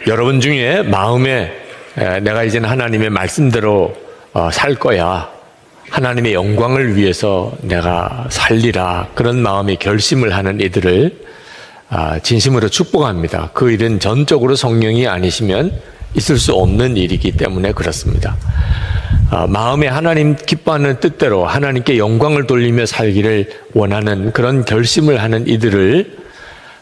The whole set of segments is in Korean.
여러분 중에 마음에 내가 이제는 하나님의 말씀대로 살 거야, 하나님의 영광을 위해서 내가 살리라, 그런 마음의 결심을 하는 이들을 진심으로 축복합니다. 그 일은 전적으로 성령이 아니시면 있을 수 없는 일이기 때문에 그렇습니다. 마음에 하나님 기뻐하는 뜻대로 하나님께 영광을 돌리며 살기를 원하는 그런 결심을 하는 이들을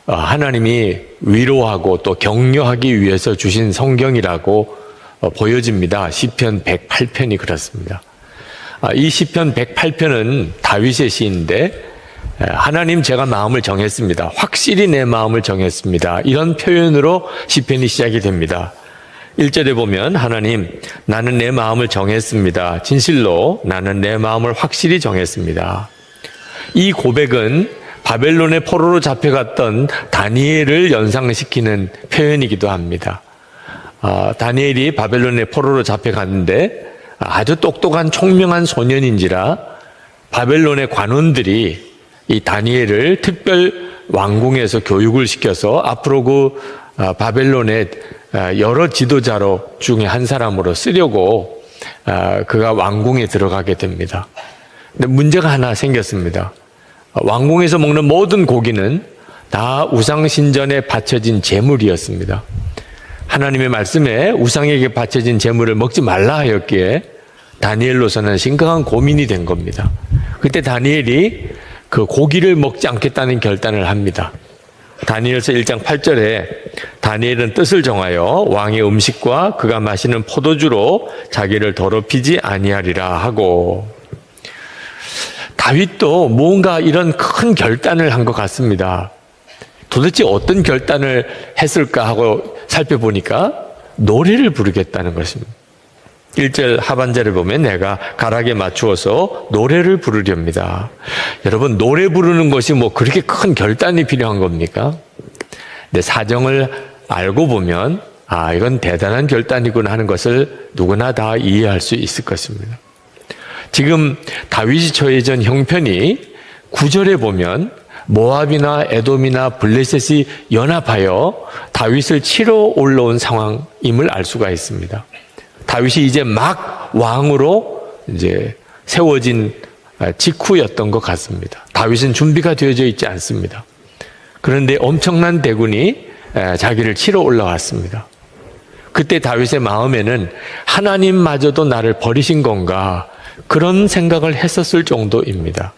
하나님이 위로하고 또 격려하기 위해서 주신 성경이라고 보여집니다. 시편 108편이 그렇습니다. 이 시편 108편은 다윗의 시인데, 하나님 제가 마음을 정했습니다, 확실히 내 마음을 정했습니다, 이런 표현으로 시편이 시작이 됩니다. 1절에 보면 하나님, 나는 내 마음을 정했습니다, 진실로 나는 내 마음을 확실히 정했습니다. 이 고백은 바벨론의 포로로 잡혀갔던 다니엘을 연상시키는 표현이기도 합니다. 다니엘이 바벨론의 포로로 잡혀갔는데 아주 똑똑한 총명한 소년인지라 바벨론의 관원들이 이 다니엘을 특별 왕궁에서 교육을 시켜서 앞으로 그 바벨론의 여러 지도자로 중에 한 사람으로 쓰려고 그가 왕궁에 들어가게 됩니다. 근데 문제가 하나 생겼습니다. 왕궁에서 먹는 모든 고기는 다 우상신전에 바쳐진 제물이었습니다. 하나님의 말씀에 우상에게 바쳐진 제물을 먹지 말라 하였기에 다니엘로서는 심각한 고민이 된 겁니다. 그때 다니엘이 그 고기를 먹지 않겠다는 결단을 합니다. 다니엘서 1장 8절에 다니엘은 뜻을 정하여 왕의 음식과 그가 마시는 포도주로 자기를 더럽히지 아니하리라 하고, 다윗도 뭔가 이런 큰 결단을 한 것 같습니다. 도대체 어떤 결단을 했을까 하고 살펴보니까 노래를 부르겠다는 것입니다. 1절 하반절에 보면 내가 가락에 맞추어서 노래를 부르렵니다. 여러분, 노래 부르는 것이 뭐 그렇게 큰 결단이 필요한 겁니까? 근데 사정을 알고 보면 이건 대단한 결단이구나 하는 것을 누구나 다 이해할 수 있을 것입니다. 지금 다윗이 처해진 형편이 9절에 보면 모압이나 에돔이나 블레셋이 연합하여 다윗을 치러 올라온 상황임을 알 수가 있습니다. 다윗이 이제 막 왕으로 이제 세워진 직후였던 것 같습니다. 다윗은 준비가 되어져 있지 않습니다. 그런데 엄청난 대군이 자기를 치러 올라왔습니다. 그때 다윗의 마음에는 하나님마저도 나를 버리신 건가, 그런 생각을 했었을 정도입니다.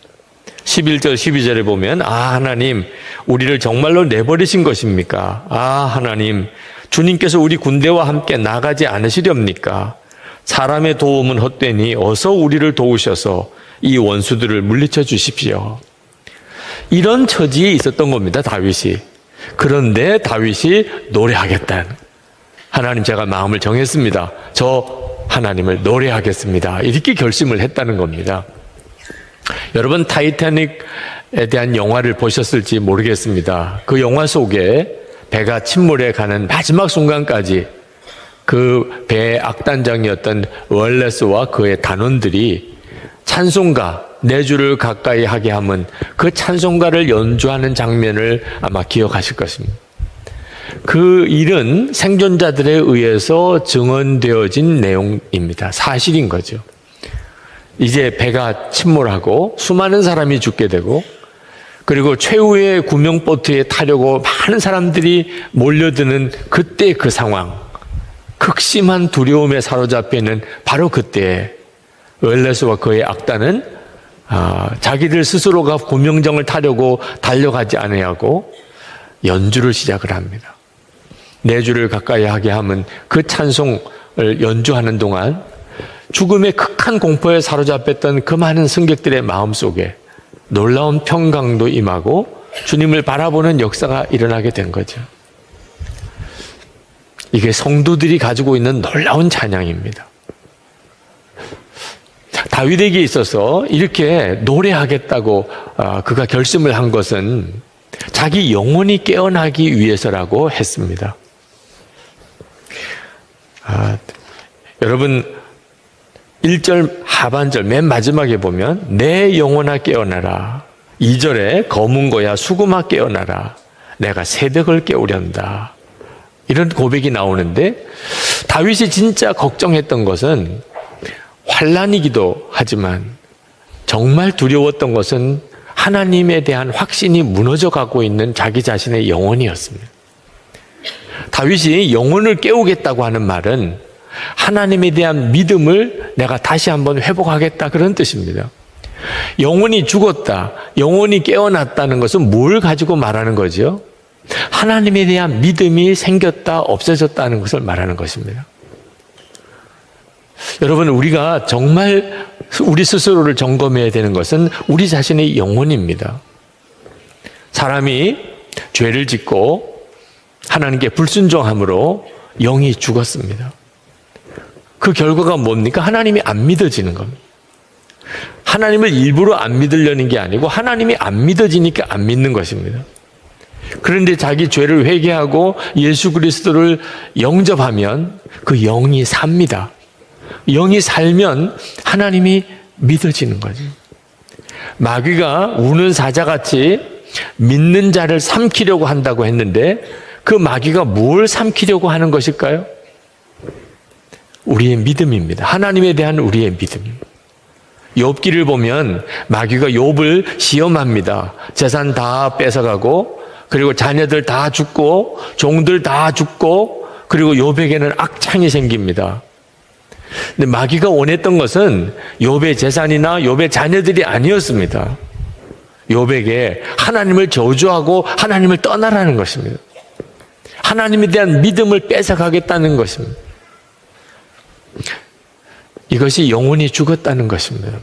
11절 12절에 보면 하나님, 우리를 정말로 내버리신 것입니까? 하나님, 주님께서 우리 군대와 함께 나가지 않으시렵니까? 사람의 도움은 헛되니 어서 우리를 도우셔서 이 원수들을 물리쳐 주십시오. 이런 처지에 있었던 겁니다, 다윗이. 그런데 다윗이 노래하겠다는, 하나님 제가 마음을 정했습니다, 저 하나님을 노래하겠습니다, 이렇게 결심을 했다는 겁니다. 여러분, 타이타닉에 대한 영화를 보셨을지 모르겠습니다. 그 영화 속에 배가 침몰해 가는 마지막 순간까지 그 배의 악단장이었던 월레스와 그의 단원들이 찬송가 4주를 가까이 하게 하면 그 찬송가를 연주하는 장면을 아마 기억하실 것입니다. 그 일은 생존자들에 의해서 증언되어진 내용입니다. 사실인 거죠. 이제 배가 침몰하고 수많은 사람이 죽게 되고, 그리고 최후의 구명보트에 타려고 많은 사람들이 몰려드는 그때 그 상황, 극심한 두려움에 사로잡혀 있는 바로 그때 월레스와 그의 악단은 자기들 스스로가 구명정을 타려고 달려가지 아니하고 연주를 시작을 합니다. 4주를 가까이 하게 하면 그 찬송을 연주하는 동안 죽음의 극한 공포에 사로잡혔던 그 많은 승객들의 마음속에 놀라운 평강도 임하고 주님을 바라보는 역사가 일어나게 된 거죠. 이게 성도들이 가지고 있는 놀라운 찬양입니다. 다윗에게 있어서 이렇게 노래하겠다고 그가 결심을 한 것은 자기 영혼이 깨어나기 위해서라고 했습니다. 여러분, 1절 하반절 맨 마지막에 보면 내 영혼아 깨어나라, 2절에 검은 거야 수금아 깨어나라, 내가 새벽을 깨우련다. 이런 고백이 나오는데 다윗이 진짜 걱정했던 것은 환난이기도 하지만 정말 두려웠던 것은 하나님에 대한 확신이 무너져 가고 있는 자기 자신의 영혼이었습니다. 다윗이 영혼을 깨우겠다고 하는 말은 하나님에 대한 믿음을 내가 다시 한번 회복하겠다 그런 뜻입니다. 영혼이 죽었다, 영혼이 깨어났다는 것은 뭘 가지고 말하는 거죠? 하나님에 대한 믿음이 생겼다, 없어졌다는 것을 말하는 것입니다. 여러분, 우리가 정말 우리 스스로를 점검해야 되는 것은 우리 자신의 영혼입니다. 사람이 죄를 짓고 하나님께 불순종함으로 영이 죽었습니다. 그 결과가 뭡니까? 하나님이 안 믿어지는 겁니다. 하나님을 일부러 안 믿으려는 게 아니고 하나님이 안 믿어지니까 안 믿는 것입니다. 그런데 자기 죄를 회개하고 예수 그리스도를 영접하면 그 영이 삽니다. 영이 살면 하나님이 믿어지는 거죠. 마귀가 우는 사자같이 믿는 자를 삼키려고 한다고 했는데 그 마귀가 뭘 삼키려고 하는 것일까요? 우리의 믿음입니다. 하나님에 대한 우리의 믿음. 욥기를 보면 마귀가 욥을 시험합니다. 재산 다 뺏어가고 그리고 자녀들 다 죽고 종들 다 죽고 그리고 욥에게는 악창이 생깁니다. 근데 마귀가 원했던 것은 욥의 재산이나 욥의 자녀들이 아니었습니다. 욥에게 하나님을 저주하고 하나님을 떠나라는 것입니다. 하나님에 대한 믿음을 뺏어가겠다는 것입니다. 이것이 영혼이 죽었다는 것입니다.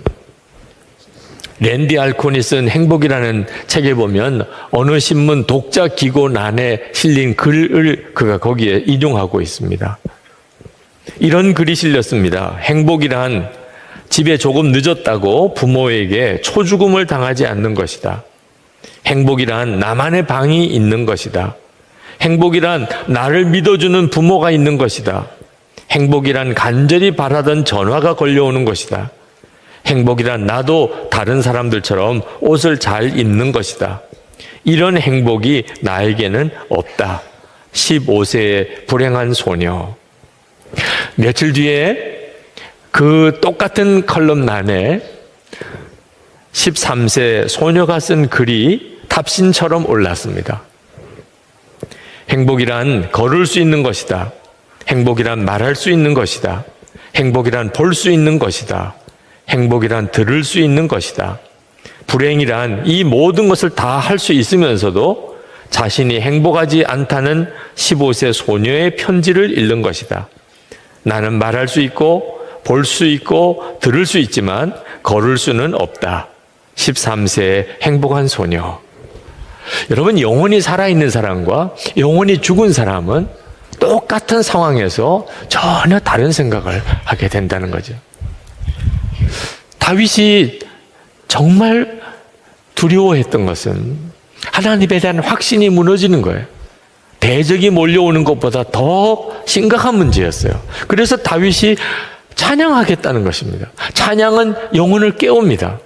랜디 알콘이 쓴 행복이라는 책에 보면 어느 신문 독자 기고란에 실린 글을 그가 거기에 인용하고 있습니다. 이런 글이 실렸습니다. 행복이란 집에 조금 늦었다고 부모에게 초죽음을 당하지 않는 것이다. 행복이란 나만의 방이 있는 것이다. 행복이란 나를 믿어주는 부모가 있는 것이다. 행복이란 간절히 바라던 전화가 걸려오는 것이다. 행복이란 나도 다른 사람들처럼 옷을 잘 입는 것이다. 이런 행복이 나에게는 없다. 15세의 불행한 소녀. 며칠 뒤에 그 똑같은 컬럼란에 13세 소녀가 쓴 글이 탑신처럼 올랐습니다. 행복이란 걸을 수 있는 것이다. 행복이란 말할 수 있는 것이다. 행복이란 볼 수 있는 것이다. 행복이란 들을 수 있는 것이다. 불행이란 이 모든 것을 다 할 수 있으면서도 자신이 행복하지 않다는 15세 소녀의 편지를 읽는 것이다. 나는 말할 수 있고 볼 수 있고 들을 수 있지만 걸을 수는 없다. 13세의 행복한 소녀. 여러분, 영혼이 살아있는 사람과 영혼이 죽은 사람은 똑같은 상황에서 전혀 다른 생각을 하게 된다는 거죠. 다윗이 정말 두려워했던 것은 하나님에 대한 확신이 무너지는 거예요. 대적이 몰려오는 것보다 더 심각한 문제였어요. 그래서 다윗이 찬양하겠다는 것입니다. 찬양은 영혼을 깨웁니다.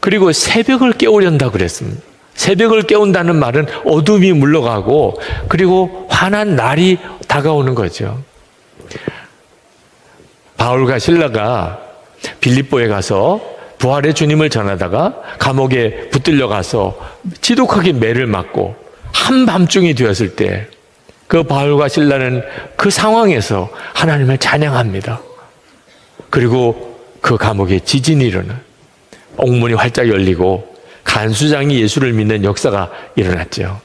그리고 새벽을 깨우련다 그랬습니다. 새벽을 깨운다는 말은 어둠이 물러가고 그리고 환한 날이 다가오는 거죠. 바울과 실라가 빌립보에 가서 부활의 주님을 전하다가 감옥에 붙들려 가서 지독하게 매를 맞고 한밤중이 되었을 때 그 바울과 실라는 그 상황에서 하나님을 찬양합니다. 그리고 그 감옥에 지진이 일어나 옥문이 활짝 열리고 간수장이 예수를 믿는 역사가 일어났죠.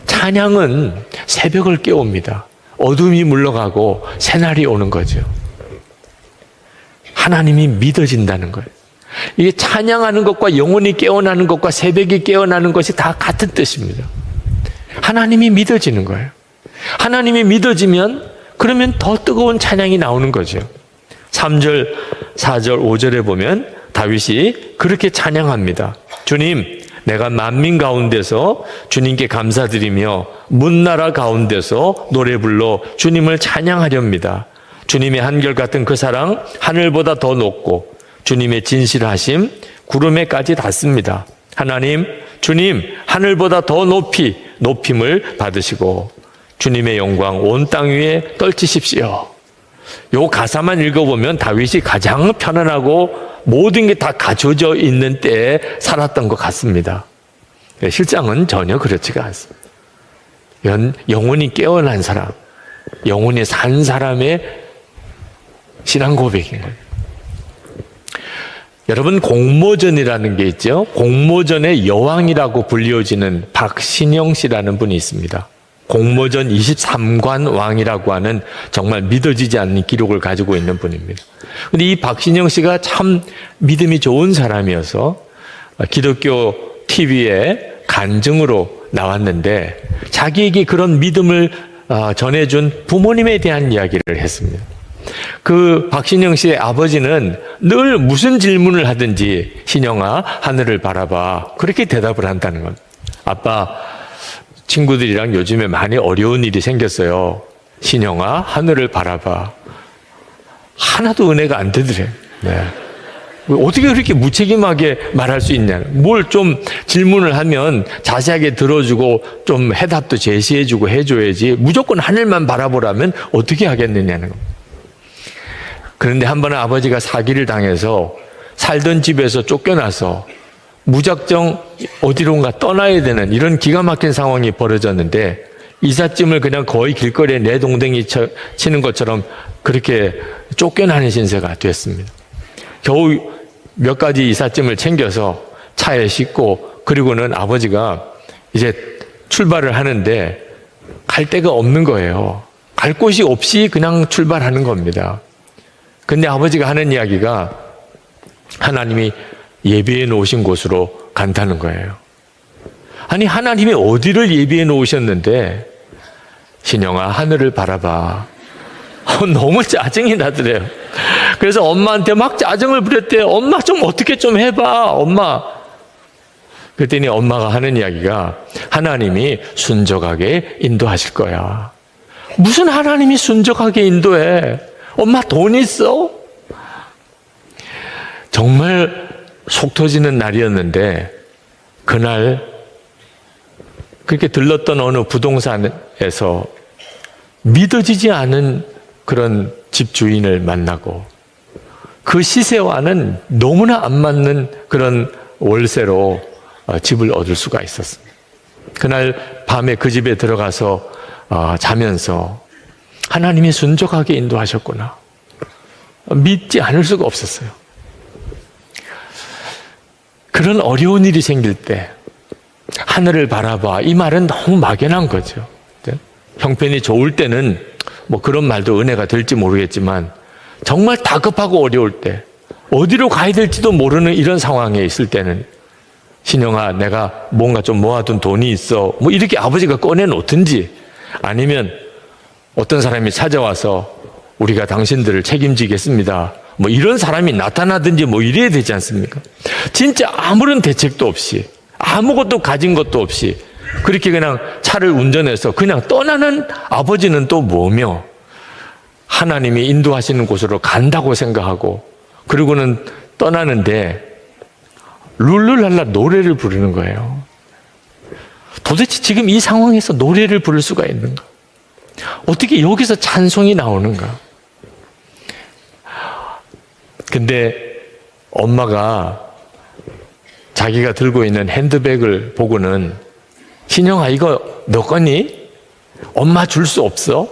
찬양은 새벽을 깨웁니다. 어둠이 물러가고 새날이 오는 거죠. 하나님이 믿어진다는 거예요. 이게 찬양하는 것과 영혼이 깨어나는 것과 새벽이 깨어나는 것이 다 같은 뜻입니다. 하나님이 믿어지는 거예요. 하나님이 믿어지면 그러면 더 뜨거운 찬양이 나오는 거죠. 3절, 4절, 5절에 보면 다윗이 그렇게 찬양합니다. 주님, 내가 만민 가운데서 주님께 감사드리며 문나라 가운데서 노래 불러 주님을 찬양하렵니다. 주님의 한결같은 그 사랑 하늘보다 더 높고 주님의 진실하심 구름에까지 닿습니다. 하나님, 주님 하늘보다 더 높이 높임을 받으시고 주님의 영광 온 땅 위에 떨치십시오. 요 가사만 읽어보면 다윗이 가장 편안하고 모든 게 다 갖춰져 있는 때에 살았던 것 같습니다. 실상은 전혀 그렇지가 않습니다. 영혼이 깨어난 사람, 영혼이 산 사람의 신앙 고백인 거예요. 여러분, 공모전이라는 게 있죠. 공모전의 여왕이라고 불리워지는 박신영 씨라는 분이 있습니다. 공모전 23관 왕이라고 하는 정말 믿어지지 않는 기록을 가지고 있는 분입니다. 그런데 이 박신영 씨가 참 믿음이 좋은 사람이어서 기독교 TV에 간증으로 나왔는데 자기에게 그런 믿음을 전해준 부모님에 대한 이야기를 했습니다. 그 박신영 씨의 아버지는 늘 무슨 질문을 하든지 신영아 하늘을 바라봐 그렇게 대답을 한다는 겁니다. 아빠, 친구들이랑 요즘에 많이 어려운 일이 생겼어요. 신영아 하늘을 바라봐. 하나도 은혜가 안 되더래. 네. 어떻게 그렇게 무책임하게 말할 수 있냐. 뭘 좀 질문을 하면 자세하게 들어주고 좀 해답도 제시해주고 해줘야지 무조건 하늘만 바라보라면 어떻게 하겠느냐는 겁니다. 그런데 한 번은 아버지가 사기를 당해서 살던 집에서 쫓겨나서 무작정 어디론가 떠나야 되는 이런 기가 막힌 상황이 벌어졌는데 이삿짐을 그냥 거의 길거리에 내동댕이 치는 것처럼 그렇게 쫓겨나는 신세가 됐습니다. 겨우 몇 가지 이삿짐을 챙겨서 차에 싣고 그리고는 아버지가 이제 출발을 하는데 갈 데가 없는 거예요. 갈 곳이 없이 그냥 출발하는 겁니다. 근데 아버지가 하는 이야기가 하나님이 예비해 놓으신 곳으로 간다는 거예요. 아니, 하나님이 어디를 예비해 놓으셨는데 신영아 하늘을 바라봐. 너무 짜증이 나더래요. 그래서 엄마한테 막 짜증을 부렸대요. 엄마 좀 어떻게 좀 해봐 엄마. 그랬더니 엄마가 하는 이야기가 하나님이 순적하게 인도하실 거야. 무슨 하나님이 순적하게 인도해. 엄마 돈 있어? 정말 속 터지는 날이었는데 그날 그렇게 들렀던 어느 부동산에서 믿어지지 않은 그런 집 주인을 만나고 그 시세와는 너무나 안 맞는 그런 월세로 집을 얻을 수가 있었습니다. 그날 밤에 그 집에 들어가서 자면서 하나님이 순적하게 인도하셨구나. 믿지 않을 수가 없었어요. 그런 어려운 일이 생길 때 하늘을 바라봐. 이 말은 너무 막연한 거죠. 형편이 좋을 때는 뭐 그런 말도 은혜가 될지 모르겠지만 정말 다급하고 어려울 때 어디로 가야 될지도 모르는 이런 상황에 있을 때는 신영아 내가 뭔가 좀 모아둔 돈이 있어. 뭐 이렇게 아버지가 꺼내놓든지 아니면 어떤 사람이 찾아와서 우리가 당신들을 책임지겠습니다. 뭐 이런 사람이 나타나든지 뭐 이래야 되지 않습니까? 진짜 아무런 대책도 없이 아무것도 가진 것도 없이 그렇게 그냥 차를 운전해서 그냥 떠나는 아버지는 또 뭐며 하나님이 인도하시는 곳으로 간다고 생각하고 그리고는 떠나는데 룰루랄라 노래를 부르는 거예요. 도대체 지금 이 상황에서 노래를 부를 수가 있는가? 어떻게 여기서 찬송이 나오는가? 근데 엄마가 자기가 들고 있는 핸드백을 보고는 신영아 이거 너 거니? 엄마 줄 수 없어?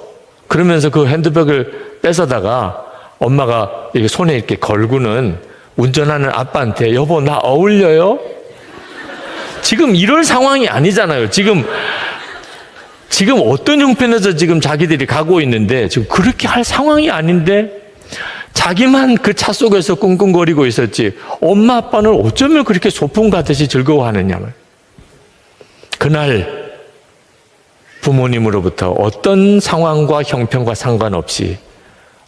그러면서 그 핸드백을 뺏어다가 엄마가 이렇게 손에 이렇게 걸고는 운전하는 아빠한테 여보 나 어울려요? 지금 이럴 상황이 아니잖아요. 지금 어떤 형편에서 지금 자기들이 가고 있는데 지금 그렇게 할 상황이 아닌데 자기만 그 차 속에서 끙끙거리고 있었지 엄마 아빠는 어쩌면 그렇게 소풍 가듯이 즐거워하느냐. 그날 부모님으로부터 어떤 상황과 형편과 상관없이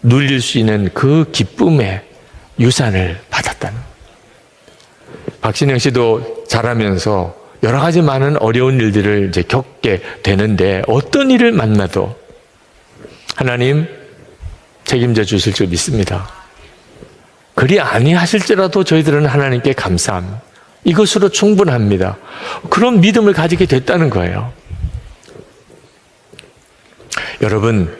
누릴 수 있는 그 기쁨의 유산을 받았다는. 박신영 씨도 자라면서 여러 가지 많은 어려운 일들을 이제 겪게 되는데 어떤 일을 만나도 하나님 책임져 주실 줄 믿습니다. 그리 아니하실지라도 저희들은 하나님께 감사합니다. 이것으로 충분합니다. 그런 믿음을 가지게 됐다는 거예요. 여러분,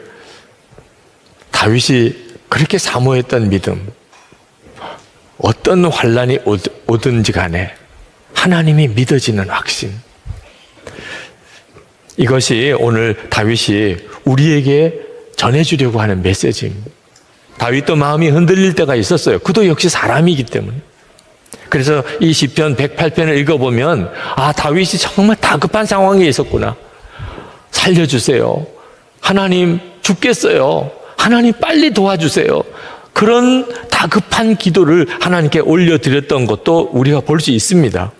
다윗이 그렇게 사모했던 믿음, 어떤 환난이 오든지 간에 하나님이 믿어지는 확신, 이것이 오늘 다윗이 우리에게 전해주려고 하는 메시지입니다. 다윗도 마음이 흔들릴 때가 있었어요. 그도 역시 사람이기 때문에. 그래서 이 시편 108편을 읽어보면 다윗이 정말 다급한 상황에 있었구나. 살려주세요. 하나님 죽겠어요. 하나님 빨리 도와주세요. 그런 다급한 기도를 하나님께 올려드렸던 것도 우리가 볼 수 있습니다.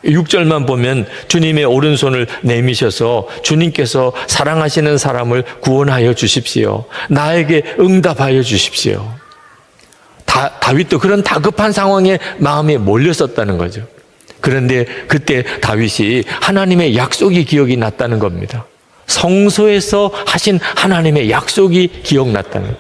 6절만 보면 주님의 오른손을 내미셔서 주님께서 사랑하시는 사람을 구원하여 주십시오. 나에게 응답하여 주십시오. 다윗도 그런 다급한 상황에 마음에 몰렸었다는 거죠. 그런데 그때 다윗이 하나님의 약속이 기억이 났다는 겁니다. 성소에서 하신 하나님의 약속이 기억났다는 거예요.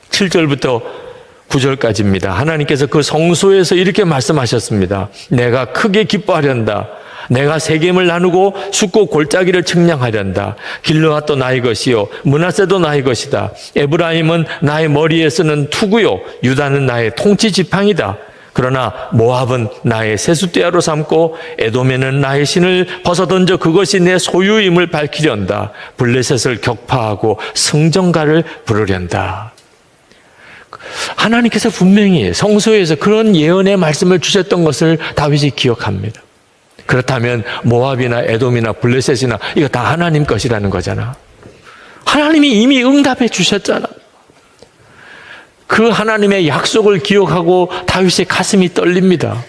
7절부터 9절까지입니다. 하나님께서 그 성소에서 이렇게 말씀하셨습니다. 내가 크게 기뻐하련다. 내가 세겜을 나누고 숫고 골짜기를 측량하련다. 길르앗도 나의 것이요 므낫세도 나의 것이다. 에브라임은 나의 머리에 쓰는 투구요 유다는 나의 통치 지팡이다. 그러나 모압은 나의 세숫대야로 삼고 에돔에는 나의 신을 벗어던져 그것이 내 소유임을 밝히련다. 블레셋을 격파하고 승전가를 부르련다. 하나님께서 분명히 성소에서 그런 예언의 말씀을 주셨던 것을 다윗이 기억합니다. 그렇다면 모압이나 에돔이나 블레셋이나 이거 다 하나님 것이라는 거잖아. 하나님이 이미 응답해 주셨잖아. 그 하나님의 약속을 기억하고 다윗의 가슴이 떨립니다.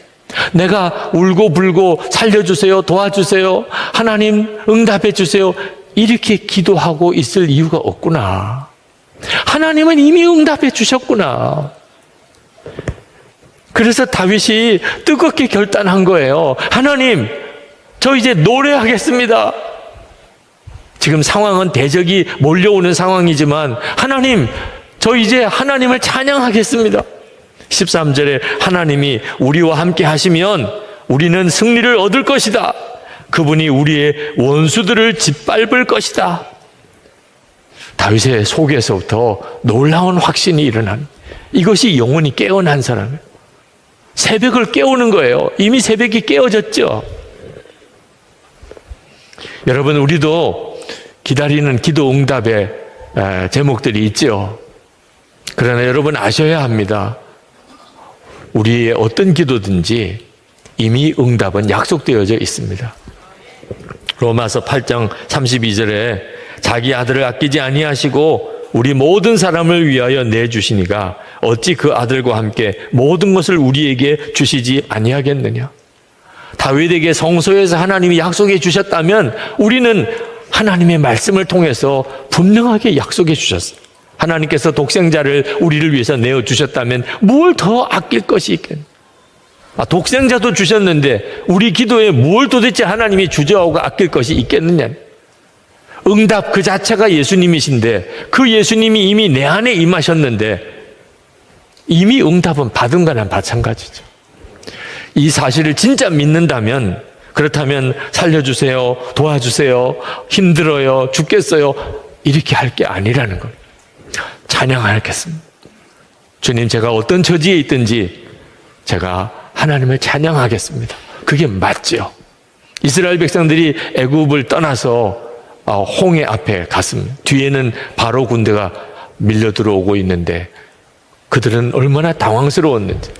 내가 울고 불고 살려주세요, 도와주세요, 하나님 응답해 주세요, 이렇게 기도하고 있을 이유가 없구나. 하나님은 이미 응답해 주셨구나. 그래서 다윗이 뜨겁게 결단한 거예요. 하나님, 저 이제 노래하겠습니다. 지금 상황은 대적이 몰려오는 상황이지만 하나님, 저 이제 하나님을 찬양하겠습니다. 13절에 하나님이 우리와 함께 하시면 우리는 승리를 얻을 것이다. 그분이 우리의 원수들을 짓밟을 것이다. 다윗의 속에서부터 놀라운 확신이 일어난, 이것이 영혼이 깨어난 사람이에요. 새벽을 깨우는 거예요. 이미 새벽이 깨어졌죠. 여러분, 우리도 기다리는 기도 응답의 제목들이 있죠. 그러나 여러분 아셔야 합니다. 우리의 어떤 기도든지 이미 응답은 약속되어져 있습니다. 로마서 8장 32절에 자기 아들을 아끼지 아니하시고 우리 모든 사람을 위하여 내주시니가 어찌 그 아들과 함께 모든 것을 우리에게 주시지 아니하겠느냐. 다윗에게 성소에서 하나님이 약속해 주셨다면 우리는 하나님의 말씀을 통해서 분명하게 약속해 주셨어요. 하나님께서 독생자를 우리를 위해서 내어주셨다면 뭘 더 아낄 것이 있겠느냐. 독생자도 주셨는데 우리 기도에 뭘 도대체 하나님이 주저하고 아낄 것이 있겠느냐. 응답 그 자체가 예수님이신데 그 예수님이 이미 내 안에 임하셨는데 이미 응답은 받은 거나 마찬가지죠. 이 사실을 진짜 믿는다면, 그렇다면 살려주세요, 도와주세요, 힘들어요, 죽겠어요, 이렇게 할 게 아니라는 거예요. 찬양하겠습니다. 주님, 제가 어떤 처지에 있든지 제가 하나님을 찬양하겠습니다. 그게 맞죠. 이스라엘 백성들이 애굽을 떠나서 홍해 앞에 갔습니다. 뒤에는 바로 군대가 밀려 들어오고 있는데 그들은 얼마나 당황스러웠는지,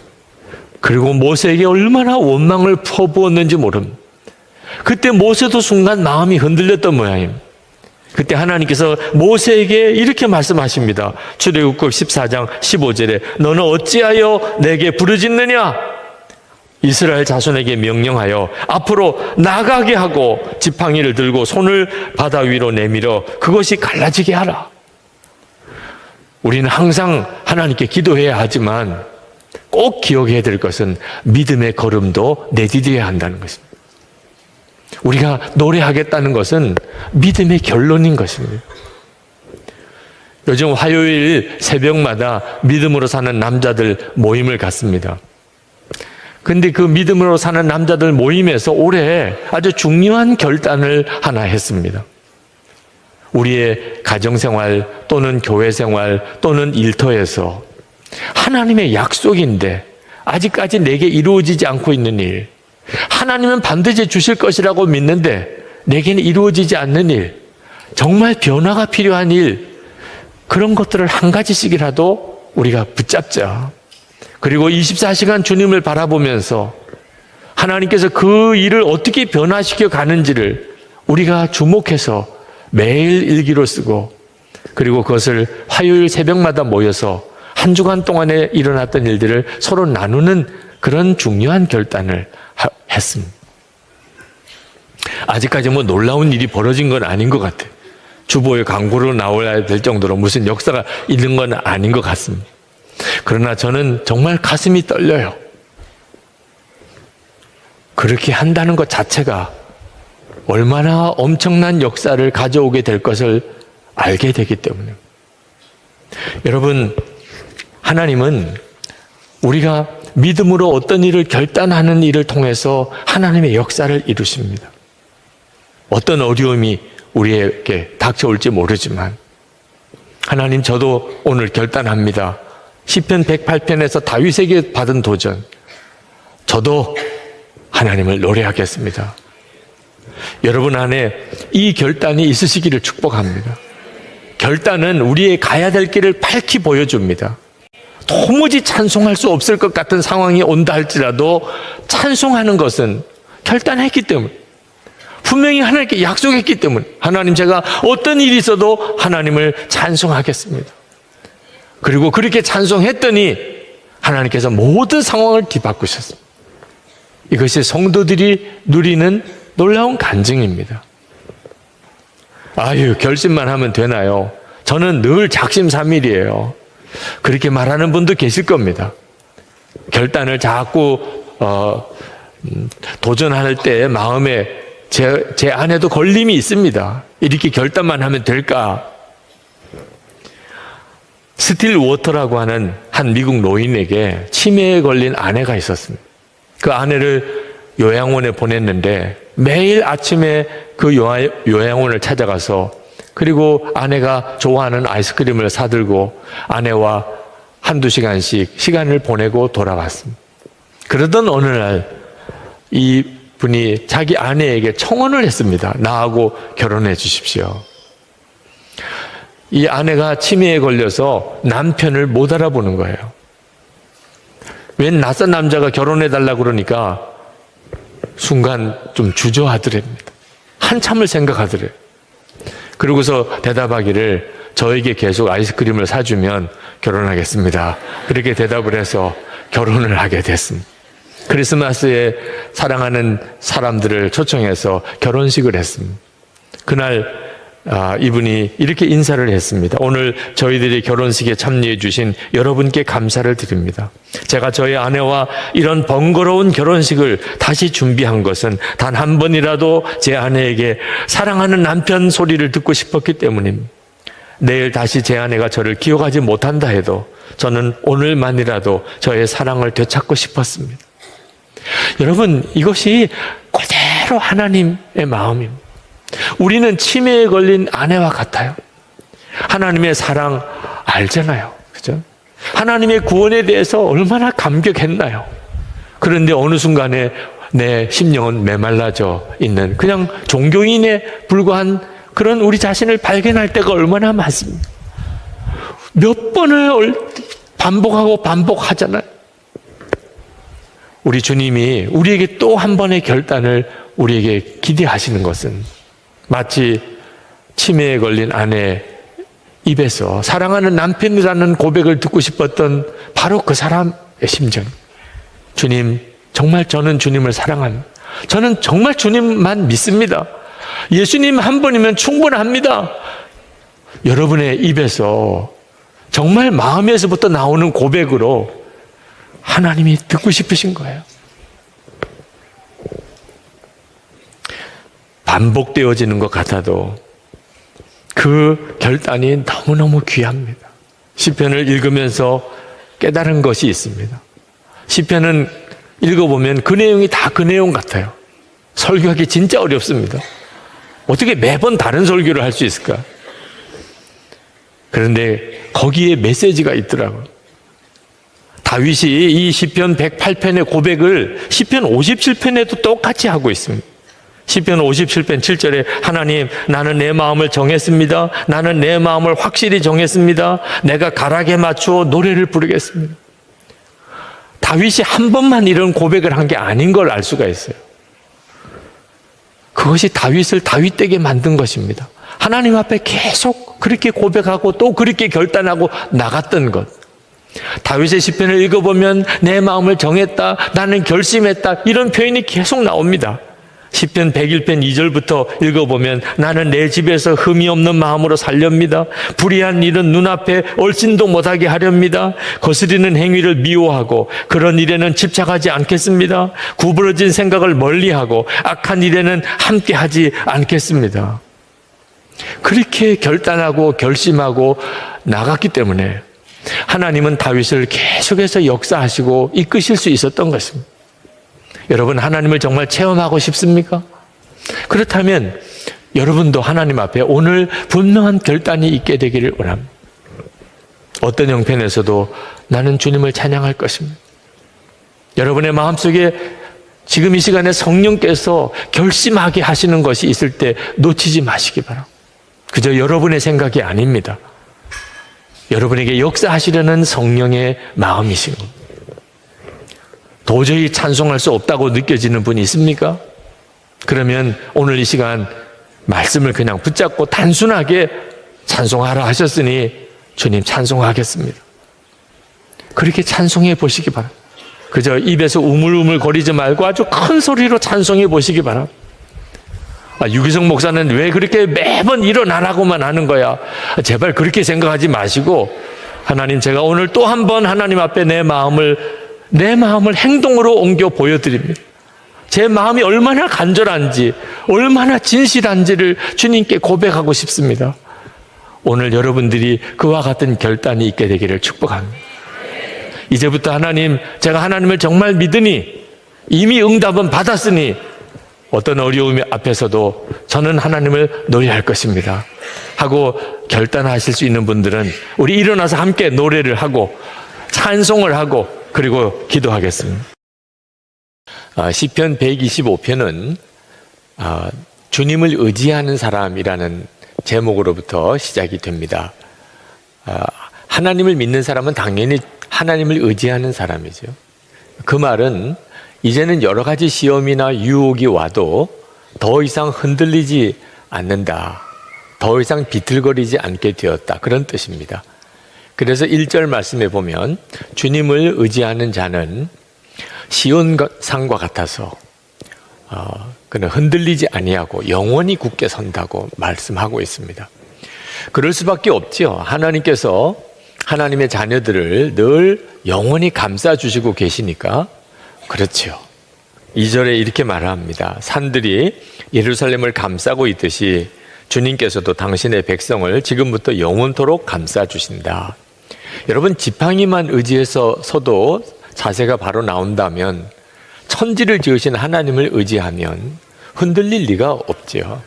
그리고 모세에게 얼마나 원망을 퍼부었는지 모릅니다. 그때 모세도 순간 마음이 흔들렸던 모양입니다. 그때 하나님께서 모세에게 이렇게 말씀하십니다. 출애굽기 14장 15절에 너는 어찌하여 내게 부르짖느냐? 이스라엘 자손에게 명령하여 앞으로 나가게 하고 지팡이를 들고 손을 바다 위로 내밀어 그것이 갈라지게 하라. 우리는 항상 하나님께 기도해야 하지만 꼭 기억해야 될 것은 믿음의 걸음도 내디뎌야 한다는 것입니다. 우리가 노래하겠다는 것은 믿음의 결론인 것입니다. 요즘 화요일 새벽마다 믿음으로 사는 남자들 모임을 갖습니다. 근데 그 믿음으로 사는 남자들 모임에서 올해 아주 중요한 결단을 하나 했습니다. 우리의 가정생활 또는 교회생활 또는 일터에서 하나님의 약속인데 아직까지 내게 이루어지지 않고 있는 일, 하나님은 반드시 주실 것이라고 믿는데 내게는 이루어지지 않는 일, 정말 변화가 필요한 일, 그런 것들을 한 가지씩이라도 우리가 붙잡자. 그리고 24시간 주님을 바라보면서 하나님께서 그 일을 어떻게 변화시켜 가는지를 우리가 주목해서 매일 일기로 쓰고, 그리고 그것을 화요일 새벽마다 모여서 한 주간 동안에 일어났던 일들을 서로 나누는 그런 중요한 결단을 했습니다. 아직까지 뭐 놀라운 일이 벌어진 건 아닌 것 같아요. 주보에 광고로 나와야 될 정도로 무슨 역사가 있는 건 아닌 것 같습니다. 그러나 저는 정말 가슴이 떨려요. 그렇게 한다는 것 자체가 얼마나 엄청난 역사를 가져오게 될 것을 알게 되기 때문에. 여러분, 하나님은 우리가 믿음으로 어떤 일을 결단하는 일을 통해서 하나님의 역사를 이루십니다. 어떤 어려움이 우리에게 닥쳐올지 모르지만, 하나님, 저도 오늘 결단합니다. 시편 108편에서 다윗에게 받은 도전, 저도 하나님을 노래하겠습니다. 여러분 안에 이 결단이 있으시기를 축복합니다. 결단은 우리의 가야 될 길을 밝히 보여줍니다. 도무지 찬송할 수 없을 것 같은 상황이 온다 할지라도 찬송하는 것은 결단했기 때문에, 분명히 하나님께 약속했기 때문에, 하나님, 제가 어떤 일이 있어도 하나님을 찬송하겠습니다. 그리고 그렇게 찬송했더니 하나님께서 모든 상황을 뒤바꾸셨습니다. 이것이 성도들이 누리는 놀라운 간증입니다. 아유, 결심만 하면 되나요? 저는 늘 작심삼일이에요. 그렇게 말하는 분도 계실 겁니다. 결단을 자꾸 도전할 때 마음에 제 안에도 걸림이 있습니다. 이렇게 결단만 하면 될까? 스틸 워터라고 하는 한 미국 노인에게 치매에 걸린 아내가 있었습니다. 그 아내를 요양원에 보냈는데 매일 아침에 그 요양원을 찾아가서, 그리고 아내가 좋아하는 아이스크림을 사들고 아내와 한두 시간씩 시간을 보내고 돌아왔습니다. 그러던 어느 날 이 분이 자기 아내에게 청혼을 했습니다. 나하고 결혼해 주십시오. 이 아내가 치매에 걸려서 남편을 못 알아보는 거예요. 웬 낯선 남자가 결혼해달라고 그러니까 순간 좀 주저하더랍니다. 한참을 생각하더래요. 그러고서 대답하기를, 저에게 계속 아이스크림을 사주면 결혼하겠습니다. 그렇게 대답을 해서 결혼을 하게 됐습니다. 크리스마스에 사랑하는 사람들을 초청해서 결혼식을 했습니다. 그날 이분이 이렇게 인사를 했습니다. 오늘 저희들이 결혼식에 참여해 주신 여러분께 감사를 드립니다. 제가 저희 아내와 이런 번거로운 결혼식을 다시 준비한 것은 단 한 번이라도 제 아내에게 사랑하는 남편 소리를 듣고 싶었기 때문입니다. 내일 다시 제 아내가 저를 기억하지 못한다 해도 저는 오늘만이라도 저의 사랑을 되찾고 싶었습니다. 여러분, 이것이 그대로 하나님의 마음입니다. 우리는 치매에 걸린 아내와 같아요. 하나님의 사랑 알잖아요. 그죠? 하나님의 구원에 대해서 얼마나 감격했나요? 그런데 어느 순간에 내 심령은 메말라져 있는 그냥 종교인에 불과한 그런 우리 자신을 발견할 때가 얼마나 많습니다. 몇 번을 반복하고 반복하잖아요. 우리 주님이 우리에게 또 한 번의 결단을 우리에게 기대하시는 것은 마치 치매에 걸린 아내 입에서 사랑하는 남편이라는 고백을 듣고 싶었던 바로 그 사람의 심정. 주님, 정말 저는 주님을 사랑합니다. 저는 정말 주님만 믿습니다. 예수님 한 분이면 충분합니다. 여러분의 입에서 정말 마음에서부터 나오는 고백으로 하나님이 듣고 싶으신 거예요. 반복되어지는 것 같아도 그 결단이 너무너무 귀합니다. 시편을 읽으면서 깨달은 것이 있습니다. 시편은 읽어보면 그 내용이 다 그 내용 같아요. 설교하기 진짜 어렵습니다. 어떻게 매번 다른 설교를 할 수 있을까? 그런데 거기에 메시지가 있더라고요. 다윗이 이 시편 108편의 고백을 시편 57편에도 똑같이 하고 있습니다. 시편 57편 7절에 하나님, 나는 내 마음을 정했습니다. 나는 내 마음을 확실히 정했습니다. 내가 가락에 맞추어 노래를 부르겠습니다. 다윗이 한 번만 이런 고백을 한 게 아닌 걸 알 수가 있어요. 그것이 다윗을 다윗되게 만든 것입니다. 하나님 앞에 계속 그렇게 고백하고 또 그렇게 결단하고 나갔던 것. 다윗의 시편을 읽어보면 내 마음을 정했다, 나는 결심했다, 이런 표현이 계속 나옵니다. 시편 101편 2절부터 읽어보면 나는 내 집에서 흠이 없는 마음으로 살렵니다. 불의한 일은 눈앞에 얼씬도 못하게 하렵니다. 거스리는 행위를 미워하고 그런 일에는 집착하지 않겠습니다. 구부러진 생각을 멀리하고 악한 일에는 함께하지 않겠습니다. 그렇게 결단하고 결심하고 나갔기 때문에 하나님은 다윗을 계속해서 역사하시고 이끄실 수 있었던 것입니다. 여러분, 하나님을 정말 체험하고 싶습니까? 그렇다면 여러분도 하나님 앞에 오늘 분명한 결단이 있게 되기를 원합니다. 어떤 형편에서도 나는 주님을 찬양할 것입니다. 여러분의 마음속에 지금 이 시간에 성령께서 결심하게 하시는 것이 있을 때 놓치지 마시기 바랍니다. 그저 여러분의 생각이 아닙니다. 여러분에게 역사하시려는 성령의 마음이신 겁니다. 도저히 찬송할 수 없다고 느껴지는 분이 있습니까? 그러면 오늘 이 시간 말씀을 그냥 붙잡고 단순하게 찬송하라 하셨으니 주님 찬송하겠습니다. 그렇게 찬송해 보시기 바랍니다. 그저 입에서 우물우물 거리지 말고 아주 큰 소리로 찬송해 보시기 바랍니다. 유기성 목사는 왜 그렇게 매번 일어나라고만 하는 거야? 제발 그렇게 생각하지 마시고, 하나님, 제가 오늘 또 한 번 하나님 앞에 내 마음을 행동으로 옮겨 보여드립니다. 제 마음이 얼마나 간절한지, 얼마나 진실한지를 주님께 고백하고 싶습니다. 오늘 여러분들이 그와 같은 결단이 있게 되기를 축복합니다. 이제부터 하나님, 제가 하나님을 정말 믿으니, 이미 응답은 받았으니 어떤 어려움 앞에서도 저는 하나님을 노래할 것입니다 하고 결단하실 수 있는 분들은 우리 일어나서 함께 노래를 하고 찬송을 하고 그리고 기도하겠습니다. 시편 125편은 주님을 의지하는 사람이라는 제목으로부터 시작이 됩니다. 하나님을 믿는 사람은 당연히 하나님을 의지하는 사람이죠. 그 말은 이제는 여러 가지 시험이나 유혹이 와도 더 이상 흔들리지 않는다. 더 이상 비틀거리지 않게 되었다. 그런 뜻입니다. 그래서 1절 말씀에 보면 주님을 의지하는 자는 시온산과 같아서 그는 흔들리지 아니하고 영원히 굳게 선다고 말씀하고 있습니다. 그럴 수밖에 없죠. 하나님께서 하나님의 자녀들을 늘 영원히 감싸주시고 계시니까 그렇죠. 2절에 이렇게 말합니다. 산들이 예루살렘을 감싸고 있듯이 주님께서도 당신의 백성을 지금부터 영원토록 감싸주신다. 여러분, 지팡이만 의지해서 서도 자세가 바로 나온다면 천지를 지으신 하나님을 의지하면 흔들릴 리가 없죠.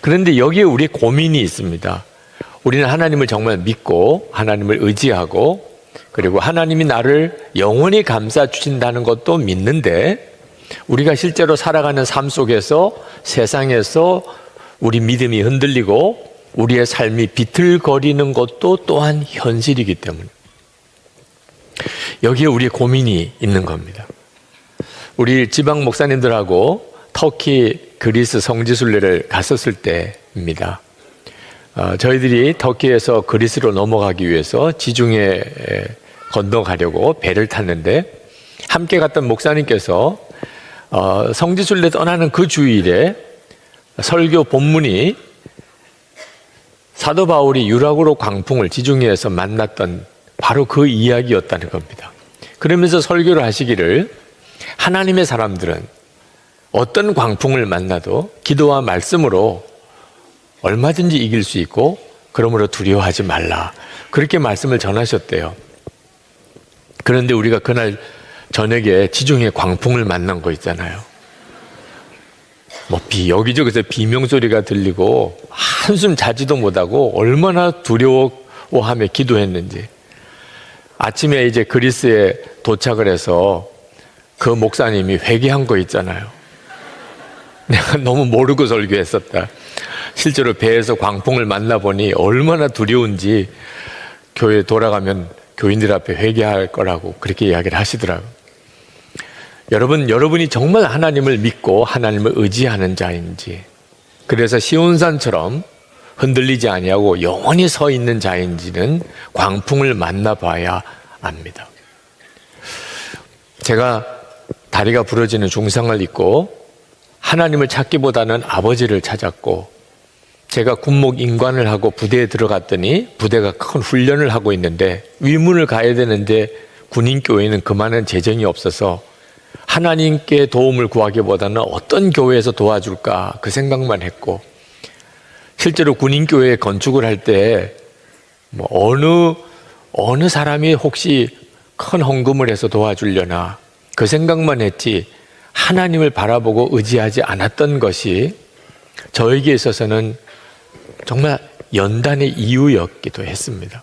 그런데 여기에 우리 고민이 있습니다. 우리는 하나님을 정말 믿고 하나님을 의지하고 그리고 하나님이 나를 영원히 감싸주신다는 것도 믿는데 우리가 실제로 살아가는 삶 속에서 세상에서 우리 믿음이 흔들리고 우리의 삶이 비틀거리는 것도 또한 현실이기 때문에 여기에 우리의 고민이 있는 겁니다. 우리 지방 목사님들하고 터키, 그리스 성지순례를 갔었을 때입니다. 저희들이 터키에서 그리스로 넘어가기 위해서 지중해 건너가려고 배를 탔는데 함께 갔던 목사님께서 성지순례 떠나는 그 주일에 설교 본문이 사도 바울이 유라굴로 광풍을 지중해에서 만났던 바로 그 이야기였다는 겁니다. 그러면서 설교를 하시기를 하나님의 사람들은 어떤 광풍을 만나도 기도와 말씀으로 얼마든지 이길 수 있고 그러므로 두려워하지 말라. 그렇게 말씀을 전하셨대요. 그런데 우리가 그날 저녁에 지중해 광풍을 만난 거 있잖아요. 여기저기서 비명소리가 들리고 한숨 자지도 못하고 얼마나 두려워하며 기도했는지. 아침에 이제 그리스에 도착을 해서 그 목사님이 회개한 거 있잖아요. 내가 너무 모르고 설교했었다. 실제로 배에서 광풍을 만나보니 얼마나 두려운지 교회에 돌아가면 교인들 앞에 회개할 거라고 그렇게 이야기를 하시더라고요. 여러분이 정말 하나님을 믿고 하나님을 의지하는 자인지, 그래서 시온산처럼 흔들리지 아니하고 영원히 서 있는 자인지는 광풍을 만나봐야 압니다. 제가 다리가 부러지는 중상을 입고 하나님을 찾기보다는 아버지를 찾았고, 제가 군목 임관을 하고 부대에 들어갔더니 부대가 큰 훈련을 하고 있는데 위문을 가야 되는데 군인교회는 그만한 재정이 없어서 하나님께 도움을 구하기보다는 어떤 교회에서 도와줄까 그 생각만 했고, 실제로 군인교회 건축을 할 때 어느 사람이 혹시 큰 헌금을 해서 도와주려나 그 생각만 했지 하나님을 바라보고 의지하지 않았던 것이 저에게 있어서는 정말 연단의 이유였기도 했습니다.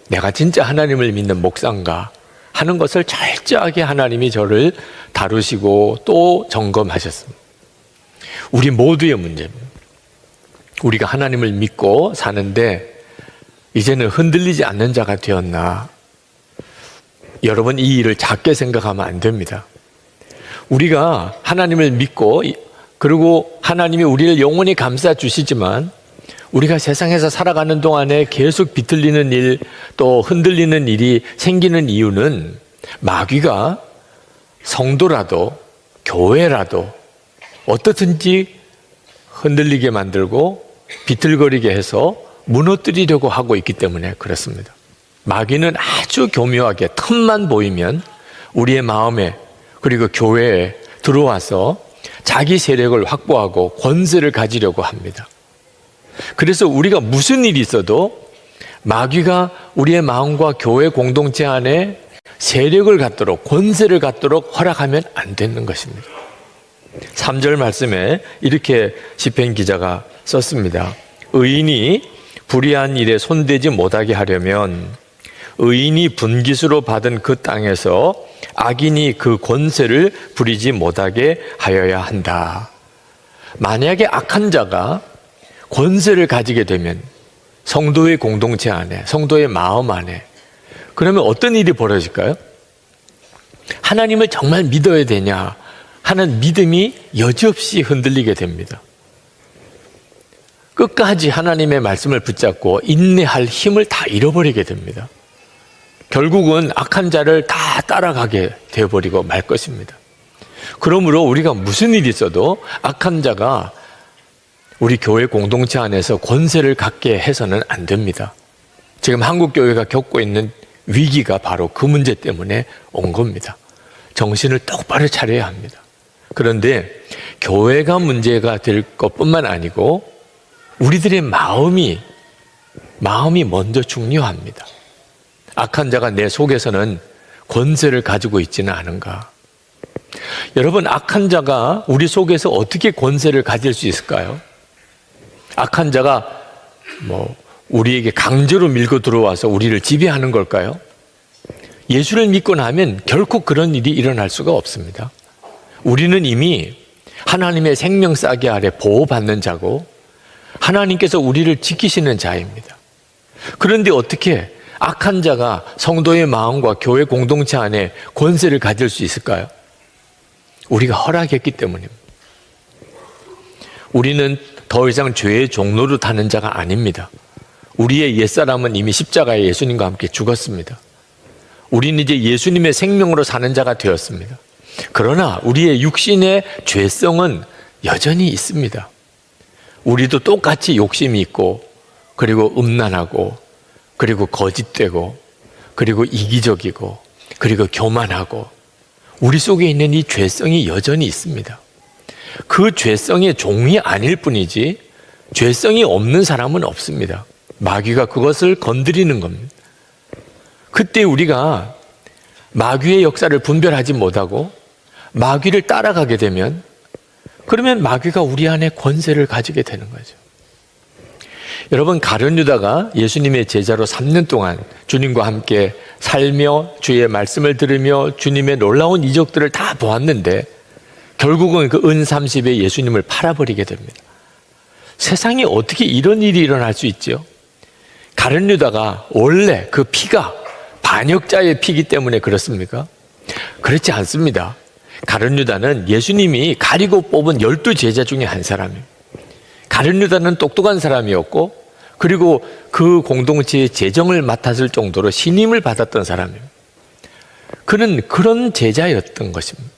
내가 진짜 하나님을 믿는 목사인가 하는 것을 철저하게 하나님이 저를 다루시고 또 점검하셨습니다. 우리 모두의 문제입니다. 우리가 하나님을 믿고 사는데 이제는 흔들리지 않는 자가 되었나? 여러분, 이 일을 작게 생각하면 안 됩니다. 우리가 하나님을 믿고 그리고 하나님이 우리를 영원히 감싸 주시지만 우리가 세상에서 살아가는 동안에 계속 비틀리는 일, 또 흔들리는 일이 생기는 이유는 마귀가 성도라도 교회라도 어떻든지 흔들리게 만들고 비틀거리게 해서 무너뜨리려고 하고 있기 때문에 그렇습니다. 마귀는 아주 교묘하게 틈만 보이면 우리의 마음에 그리고 교회에 들어와서 자기 세력을 확보하고 권세를 가지려고 합니다. 그래서 우리가 무슨 일이 있어도 마귀가 우리의 마음과 교회 공동체 안에 세력을 갖도록 권세를 갖도록 허락하면 안 되는 것입니다. 3절 말씀에 이렇게 시편 기자가 썼습니다. 의인이 불의한 일에 손대지 못하게 하려면 의인이 분깃으로 받은 그 땅에서 악인이 그 권세를 부리지 못하게 하여야 한다. 만약에 악한 자가 권세를 가지게 되면 성도의 공동체 안에, 성도의 마음 안에, 그러면 어떤 일이 벌어질까요? 하나님을 정말 믿어야 되냐 하는 믿음이 여지없이 흔들리게 됩니다. 끝까지 하나님의 말씀을 붙잡고 인내할 힘을 다 잃어버리게 됩니다. 결국은 악한 자를 다 따라가게 되어버리고 말 것입니다. 그러므로 우리가 무슨 일이 있어도 악한 자가 우리 교회 공동체 안에서 권세를 갖게 해서는 안 됩니다. 지금 한국교회가 겪고 있는 위기가 바로 그 문제 때문에 온 겁니다. 정신을 똑바로 차려야 합니다. 그런데 교회가 문제가 될 것뿐만 아니고 우리들의 마음이 먼저 중요합니다. 악한 자가 내 속에서는 권세를 가지고 있지는 않은가? 여러분, 악한 자가 우리 속에서 어떻게 권세를 가질 수 있을까요? 악한 자가 우리에게 강제로 밀고 들어와서 우리를 지배하는 걸까요? 예수를 믿고 나면 결코 그런 일이 일어날 수가 없습니다. 우리는 이미 하나님의 생명싸개 아래 보호받는 자고 하나님께서 우리를 지키시는 자입니다. 그런데 어떻게 악한 자가 성도의 마음과 교회 공동체 안에 권세를 가질 수 있을까요? 우리가 허락했기 때문입니다. 우리는 더 이상 죄의 종로를 타는 자가 아닙니다. 우리의 옛사람은 이미 십자가에 예수님과 함께 죽었습니다. 우리는 이제 예수님의 생명으로 사는 자가 되었습니다. 그러나 우리의 육신의 죄성은 여전히 있습니다. 우리도 똑같이 욕심이 있고, 그리고 음란하고, 그리고 거짓되고, 그리고 이기적이고, 그리고 교만하고, 우리 속에 있는 이 죄성이 여전히 있습니다. 그 죄성의 종이 아닐 뿐이지 죄성이 없는 사람은 없습니다. 마귀가 그것을 건드리는 겁니다. 그때 우리가 마귀의 역사를 분별하지 못하고 마귀를 따라가게 되면 그러면 마귀가 우리 안에 권세를 가지게 되는 거죠. 여러분, 가룟 유다가 예수님의 제자로 3년 동안 주님과 함께 살며 주의 말씀을 들으며 주님의 놀라운 이적들을 다 보았는데 결국은 그 은 30에 예수님을 팔아버리게 됩니다. 세상에 어떻게 이런 일이 일어날 수 있죠? 가룟 유다가 원래 그 피가 반역자의 피기 때문에 그렇습니까? 그렇지 않습니다. 가룟 유다는 예수님이 가리고 뽑은 12제자 중에 한 사람이에요. 가룟 유다는 똑똑한 사람이었고 그리고 그 공동체의 재정을 맡았을 정도로 신임을 받았던 사람이에요. 그는 그런 제자였던 것입니다.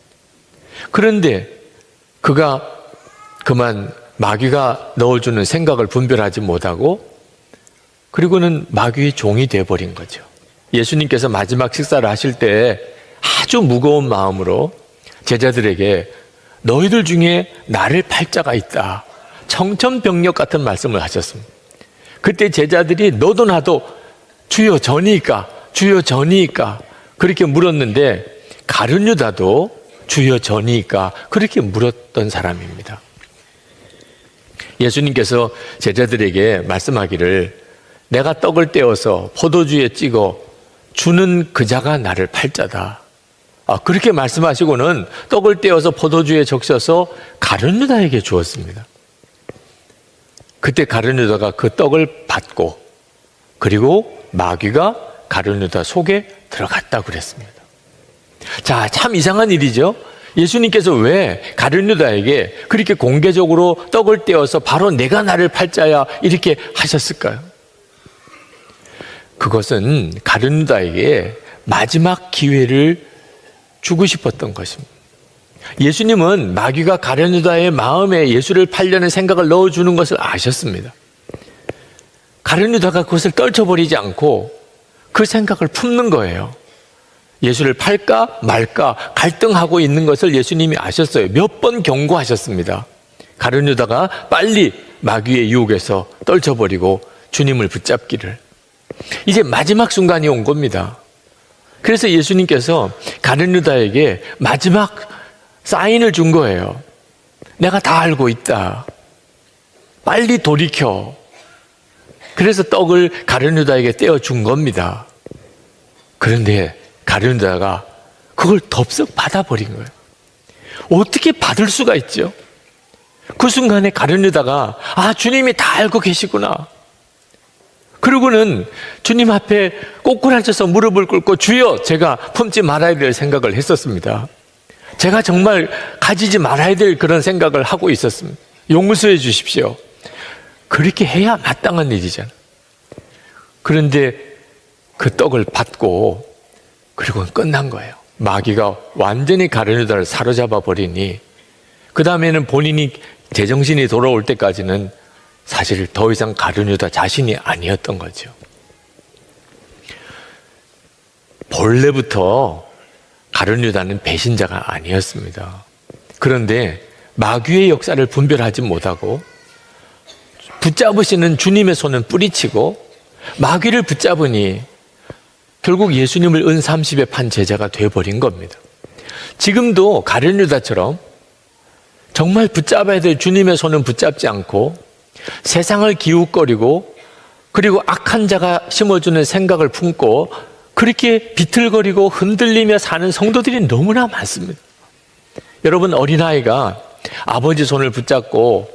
그런데 그가 그만 마귀가 넣어주는 생각을 분별하지 못하고 그리고는 마귀의 종이 되어버린 거죠. 예수님께서 마지막 식사를 하실 때 아주 무거운 마음으로 제자들에게 너희들 중에 나를 팔 자가 있다. 청천벽력 같은 말씀을 하셨습니다. 그때 제자들이 너도 나도 주여 저니까 주여 저니까 그렇게 물었는데 가룟 유다도 주여 저니까 그렇게 물었던 사람입니다. 예수님께서 제자들에게 말씀하기를 내가 떡을 떼어서 포도주에 찍어 주는 그 자가 나를 팔 자다. 그렇게 말씀하시고는 떡을 떼어서 포도주에 적셔서 가룟 유다에게 주었습니다. 그때 가룟 유다가 그 떡을 받고 그리고 마귀가 가룟 유다 속에 들어갔다고 그랬습니다. 자, 참 이상한 일이죠. 예수님께서 왜 가룟 유다에게 그렇게 공개적으로 떡을 떼어서 바로 내가 나를 팔 자야 이렇게 하셨을까요? 그것은 가룟 유다에게 마지막 기회를 주고 싶었던 것입니다. 예수님은 마귀가 가룟 유다의 마음에 예수를 팔려는 생각을 넣어주는 것을 아셨습니다. 가룟 유다가 그것을 떨쳐버리지 않고 그 생각을 품는 거예요. 예수를 팔까 말까 갈등하고 있는 것을 예수님이 아셨어요. 몇 번 경고하셨습니다. 가룟 유다가 빨리 마귀의 유혹에서 떨쳐버리고 주님을 붙잡기를. 이제 마지막 순간이 온 겁니다. 그래서 예수님께서 가룟 유다에게 마지막 사인을 준 거예요. 내가 다 알고 있다. 빨리 돌이켜. 그래서 떡을 가룟 유다에게 떼어준 겁니다. 그런데 가룟 유다가 그걸 덥석 받아버린 거예요. 어떻게 받을 수가 있죠? 그 순간에 가룟 유다가 주님이 다 알고 계시구나. 그리고는 주님 앞에 꼬꾸라져서 무릎을 꿇고 주여 제가 품지 말아야 될 생각을 했었습니다. 제가 정말 가지지 말아야 될 그런 생각을 하고 있었습니다. 용서해 주십시오. 그렇게 해야 마땅한 일이잖아요. 그런데 그 떡을 받고 그리고 끝난 거예요. 마귀가 완전히 가룟 유다를 사로잡아 버리니 그 다음에는 본인이 제정신이 돌아올 때까지는 사실 더 이상 가룟 유다 자신이 아니었던 거죠. 본래부터 가룟 유다는 배신자가 아니었습니다. 그런데 마귀의 역사를 분별하지 못하고 붙잡으시는 주님의 손은 뿌리치고 마귀를 붙잡으니 결국 예수님을 은 30에 판 제자가 되어버린 겁니다. 지금도 가룟 유다처럼 정말 붙잡아야 될 주님의 손은 붙잡지 않고 세상을 기웃거리고 그리고 악한 자가 심어주는 생각을 품고 그렇게 비틀거리고 흔들리며 사는 성도들이 너무나 많습니다. 여러분, 어린아이가 아버지 손을 붙잡고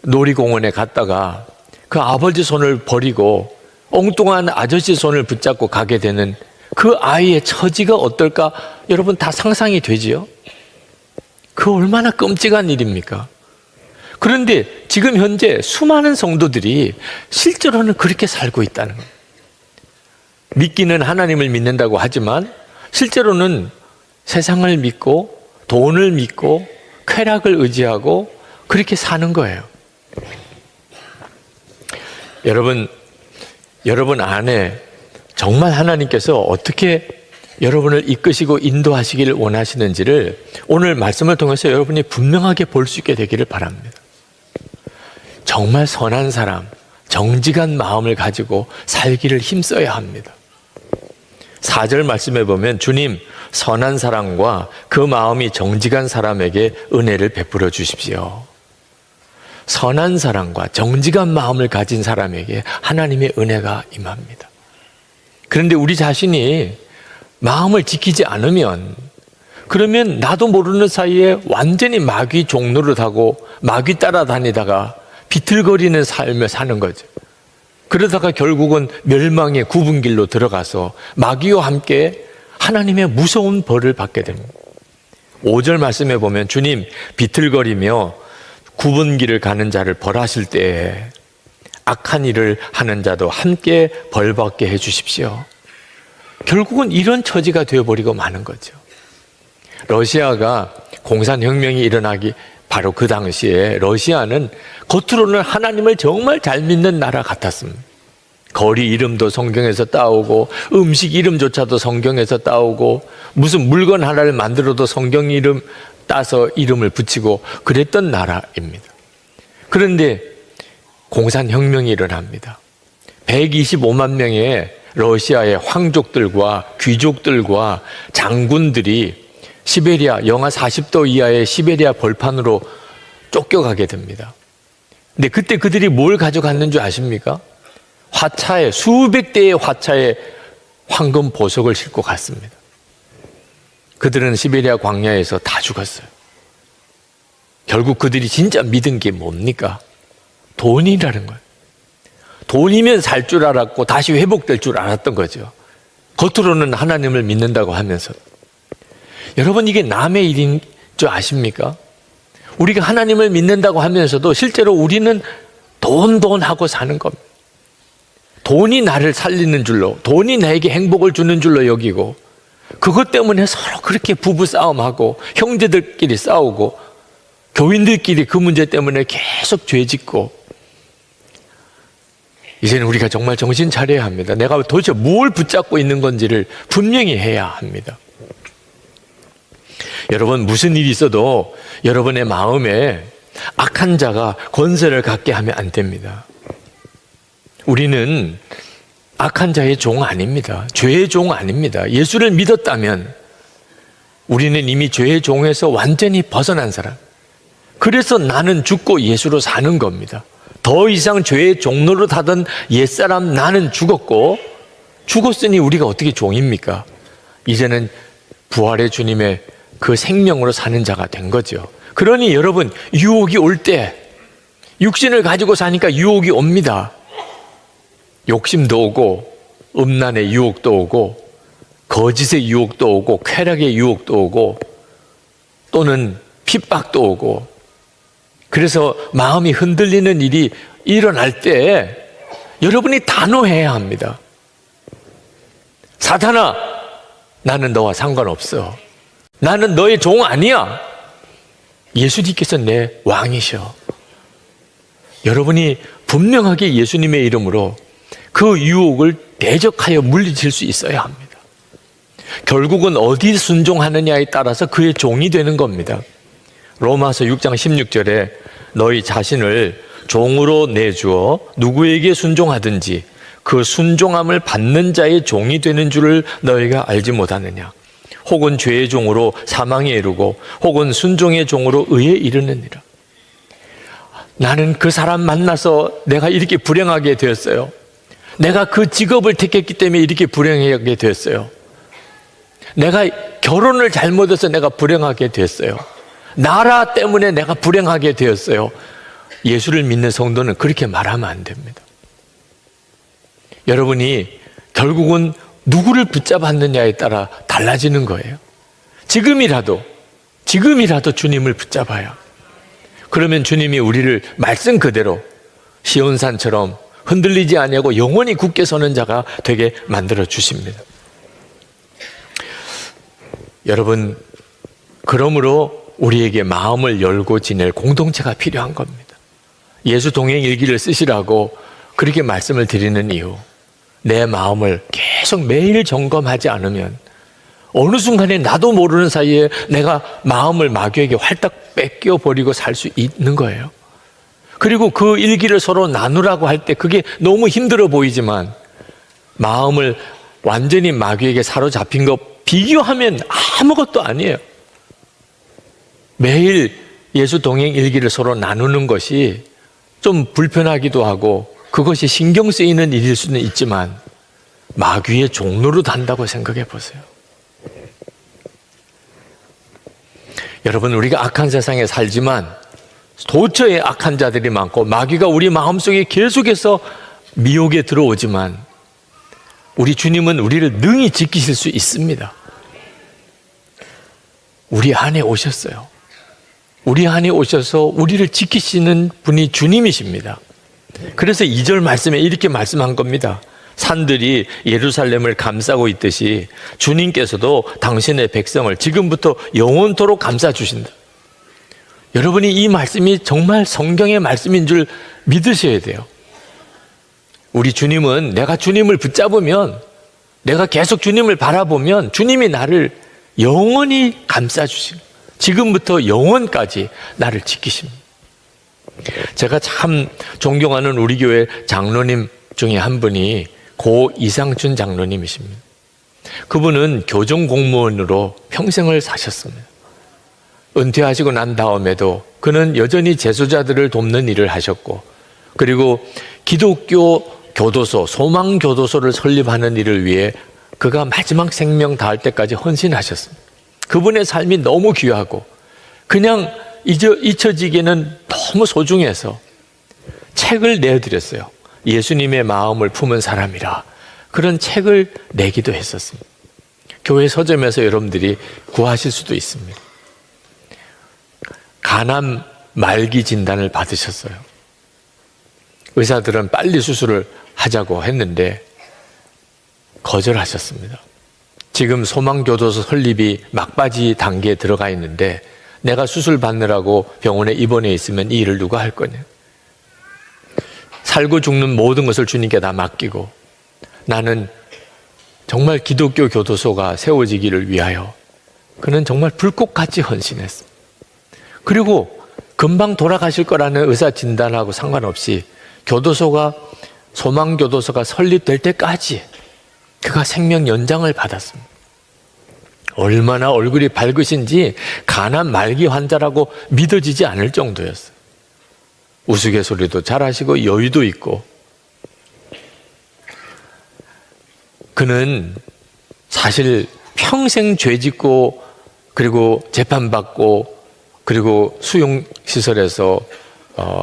놀이공원에 갔다가 그 아버지 손을 버리고 엉뚱한 아저씨 손을 붙잡고 가게 되는 그 아이의 처지가 어떨까? 여러분 다 상상이 되지요? 그 얼마나 끔찍한 일입니까? 그런데 지금 현재 수많은 성도들이 실제로는 그렇게 살고 있다는 거예요. 믿기는 하나님을 믿는다고 하지만 실제로는 세상을 믿고 돈을 믿고 쾌락을 의지하고 그렇게 사는 거예요. 여러분 안에 정말 하나님께서 어떻게 여러분을 이끄시고 인도하시기를 원하시는지를 오늘 말씀을 통해서 여러분이 분명하게 볼 수 있게 되기를 바랍니다. 정말 선한 사람, 정직한 마음을 가지고 살기를 힘써야 합니다. 4절 말씀해 보면 주님 선한 사람과 그 마음이 정직한 사람에게 은혜를 베풀어 주십시오. 선한 사람과 정직한 마음을 가진 사람에게 하나님의 은혜가 임합니다. 그런데 우리 자신이 마음을 지키지 않으면, 그러면 나도 모르는 사이에 완전히 마귀 종노릇하고 마귀 따라다니다가 비틀거리는 삶을 사는 거죠. 그러다가 결국은 멸망의 굽은 길로 들어가서 마귀와 함께 하나님의 무서운 벌을 받게 됩니다. 5절 말씀해 보면 주님 비틀거리며 굽은 길을 가는 자를 벌하실 때에 악한 일을 하는 자도 함께 벌받게 해 주십시오. 결국은 이런 처지가 되어버리고 마는 거죠. 러시아가 공산혁명이 일어나기 바로 그 당시에 러시아는 겉으로는 하나님을 정말 잘 믿는 나라 같았습니다. 거리 이름도 성경에서 따오고 음식 이름조차도 성경에서 따오고 무슨 물건 하나를 만들어도 성경 이름 따서 이름을 붙이고 그랬던 나라입니다. 그런데 공산혁명이 일어납니다. 125만 명의 러시아의 황족들과 귀족들과 장군들이 시베리아, 영하 40도 이하의 시베리아 벌판으로 쫓겨가게 됩니다. 근데 그때 그들이 뭘 가져갔는 줄 아십니까? 화차에, 수백 대의 화차에 황금 보석을 싣고 갔습니다. 그들은 시베리아 광야에서 다 죽었어요. 결국 그들이 진짜 믿은 게 뭡니까? 돈이라는 거예요. 돈이면 살 줄 알았고 다시 회복될 줄 알았던 거죠. 겉으로는 하나님을 믿는다고 하면서. 여러분, 이게 남의 일인 줄 아십니까? 우리가 하나님을 믿는다고 하면서도 실제로 우리는 돈 하고 사는 겁니다. 돈이 나를 살리는 줄로, 돈이 나에게 행복을 주는 줄로 여기고, 그것 때문에 서로 그렇게 부부 싸움하고 형제들끼리 싸우고 교인들끼리 그 문제 때문에 계속 죄짓고, 이제는 우리가 정말 정신 차려야 합니다. 내가 도대체 뭘 붙잡고 있는 건지를 분명히 해야 합니다. 여러분, 무슨 일이 있어도 여러분의 마음에 악한 자가 권세를 갖게 하면 안 됩니다. 우리는 악한 자의 종 아닙니다. 죄의 종 아닙니다. 예수를 믿었다면 우리는 이미 죄의 종에서 완전히 벗어난 사람. 그래서 나는 죽고 예수로 사는 겁니다. 더 이상 죄의 종노릇 하던 옛사람 나는 죽었고, 죽었으니 우리가 어떻게 종입니까? 이제는 부활의 주님의 그 생명으로 사는 자가 된 거죠. 그러니 여러분, 유혹이 올 때 육신을 가지고 사니까 유혹이 옵니다. 욕심도 오고 음란의 유혹도 오고 거짓의 유혹도 오고 쾌락의 유혹도 오고 또는 핍박도 오고, 그래서 마음이 흔들리는 일이 일어날 때 여러분이 단호해야 합니다. 사탄아, 나는 너와 상관없어. 나는 너의 종 아니야. 예수님께서 내 왕이셔. 여러분이 분명하게 예수님의 이름으로 그 유혹을 대적하여 물리칠 수 있어야 합니다. 결국은 어디 순종하느냐에 따라서 그의 종이 되는 겁니다. 로마서 6장 16절에 너희 자신을 종으로 내주어 누구에게 순종하든지 그 순종함을 받는 자의 종이 되는 줄을 너희가 알지 못하느냐. 혹은 죄의 종으로 사망에 이르고 혹은 순종의 종으로 의에 이르느니라. 나는 그 사람 만나서 내가 이렇게 불행하게 되었어요. 내가 그 직업을 택했기 때문에 이렇게 불행하게 되었어요. 내가 결혼을 잘못해서 내가 불행하게 됐어요. 나라 때문에 내가 불행하게 되었어요. 예수를 믿는 성도는 그렇게 말하면 안 됩니다. 여러분이 결국은 누구를 붙잡았느냐에 따라 달라지는 거예요. 지금이라도 주님을 붙잡아요. 그러면 주님이 우리를 말씀 그대로 시온산처럼 흔들리지 아니하고 영원히 굳게 서는 자가 되게 만들어 주십니다. 여러분, 그러므로 우리에게 마음을 열고 지낼 공동체가 필요한 겁니다. 예수 동행 일기를 쓰시라고 그렇게 말씀을 드리는 이유, 내 마음을 계속 매일 점검하지 않으면 어느 순간에 나도 모르는 사이에 내가 마음을 마귀에게 활딱 뺏겨버리고 살 수 있는 거예요. 그리고 그 일기를 서로 나누라고 할 때 그게 너무 힘들어 보이지만 마음을 완전히 마귀에게 사로잡힌 것 비교하면 아무것도 아니에요. 매일 예수 동행 일기를 서로 나누는 것이 좀 불편하기도 하고 그것이 신경 쓰이는 일일 수는 있지만 마귀의 종로로 단다고 생각해 보세요. 여러분, 우리가 악한 세상에 살지만 도처에 악한 자들이 많고 마귀가 우리 마음속에 계속해서 미혹에 들어오지만 우리 주님은 우리를 능히 지키실 수 있습니다. 우리 안에 오셨어요. 우리 안에 오셔서 우리를 지키시는 분이 주님이십니다. 그래서 2절 말씀에 이렇게 말씀한 겁니다. 산들이 예루살렘을 감싸고 있듯이 주님께서도 당신의 백성을 지금부터 영원토록 감싸 주신다. 여러분이 이 말씀이 정말 성경의 말씀인 줄 믿으셔야 돼요. 우리 주님은 내가 주님을 붙잡으면, 내가 계속 주님을 바라보면 주님이 나를 영원히 감싸 주십니다. 지금부터 영원까지 나를 지키십니다. 제가 참 존경하는 우리 교회 장로님 중에 한 분이 고 이상춘 장로님이십니다. 그분은 교정 공무원으로 평생을 사셨습니다. 은퇴하시고 난 다음에도 그는 여전히 재소자들을 돕는 일을 하셨고, 그리고 기독교 교도소, 소망교도소를 설립하는 일을 위해 그가 마지막 생명 다할 때까지 헌신하셨습니다. 그분의 삶이 너무 귀하고 그냥 잊혀지기에는 너무 소중해서 책을 내드렸어요. 예수님의 마음을 품은 사람이라 그런 책을 내기도 했었습니다. 교회 서점에서 여러분들이 구하실 수도 있습니다. 간암 말기 진단을 받으셨어요. 의사들은 빨리 수술을 하자고 했는데 거절하셨습니다. 지금 소망교도소 설립이 막바지 단계에 들어가 있는데 내가 수술 받느라고 병원에 입원해 있으면 이 일을 누가 할 거냐. 살고 죽는 모든 것을 주님께 다 맡기고 나는 정말 기독교 교도소가 세워지기를 위하여 그는 정말 불꽃같이 헌신했습니다. 그리고 금방 돌아가실 거라는 의사 진단하고 상관없이 소망교도소가 설립될 때까지 그가 생명 연장을 받았습니다. 얼마나 얼굴이 밝으신지 간암 말기 환자라고 믿어지지 않을 정도였어요. 우스갯소리도 잘하시고 여유도 있고. 그는 사실 평생 죄짓고 그리고 재판받고 그리고 수용시설에서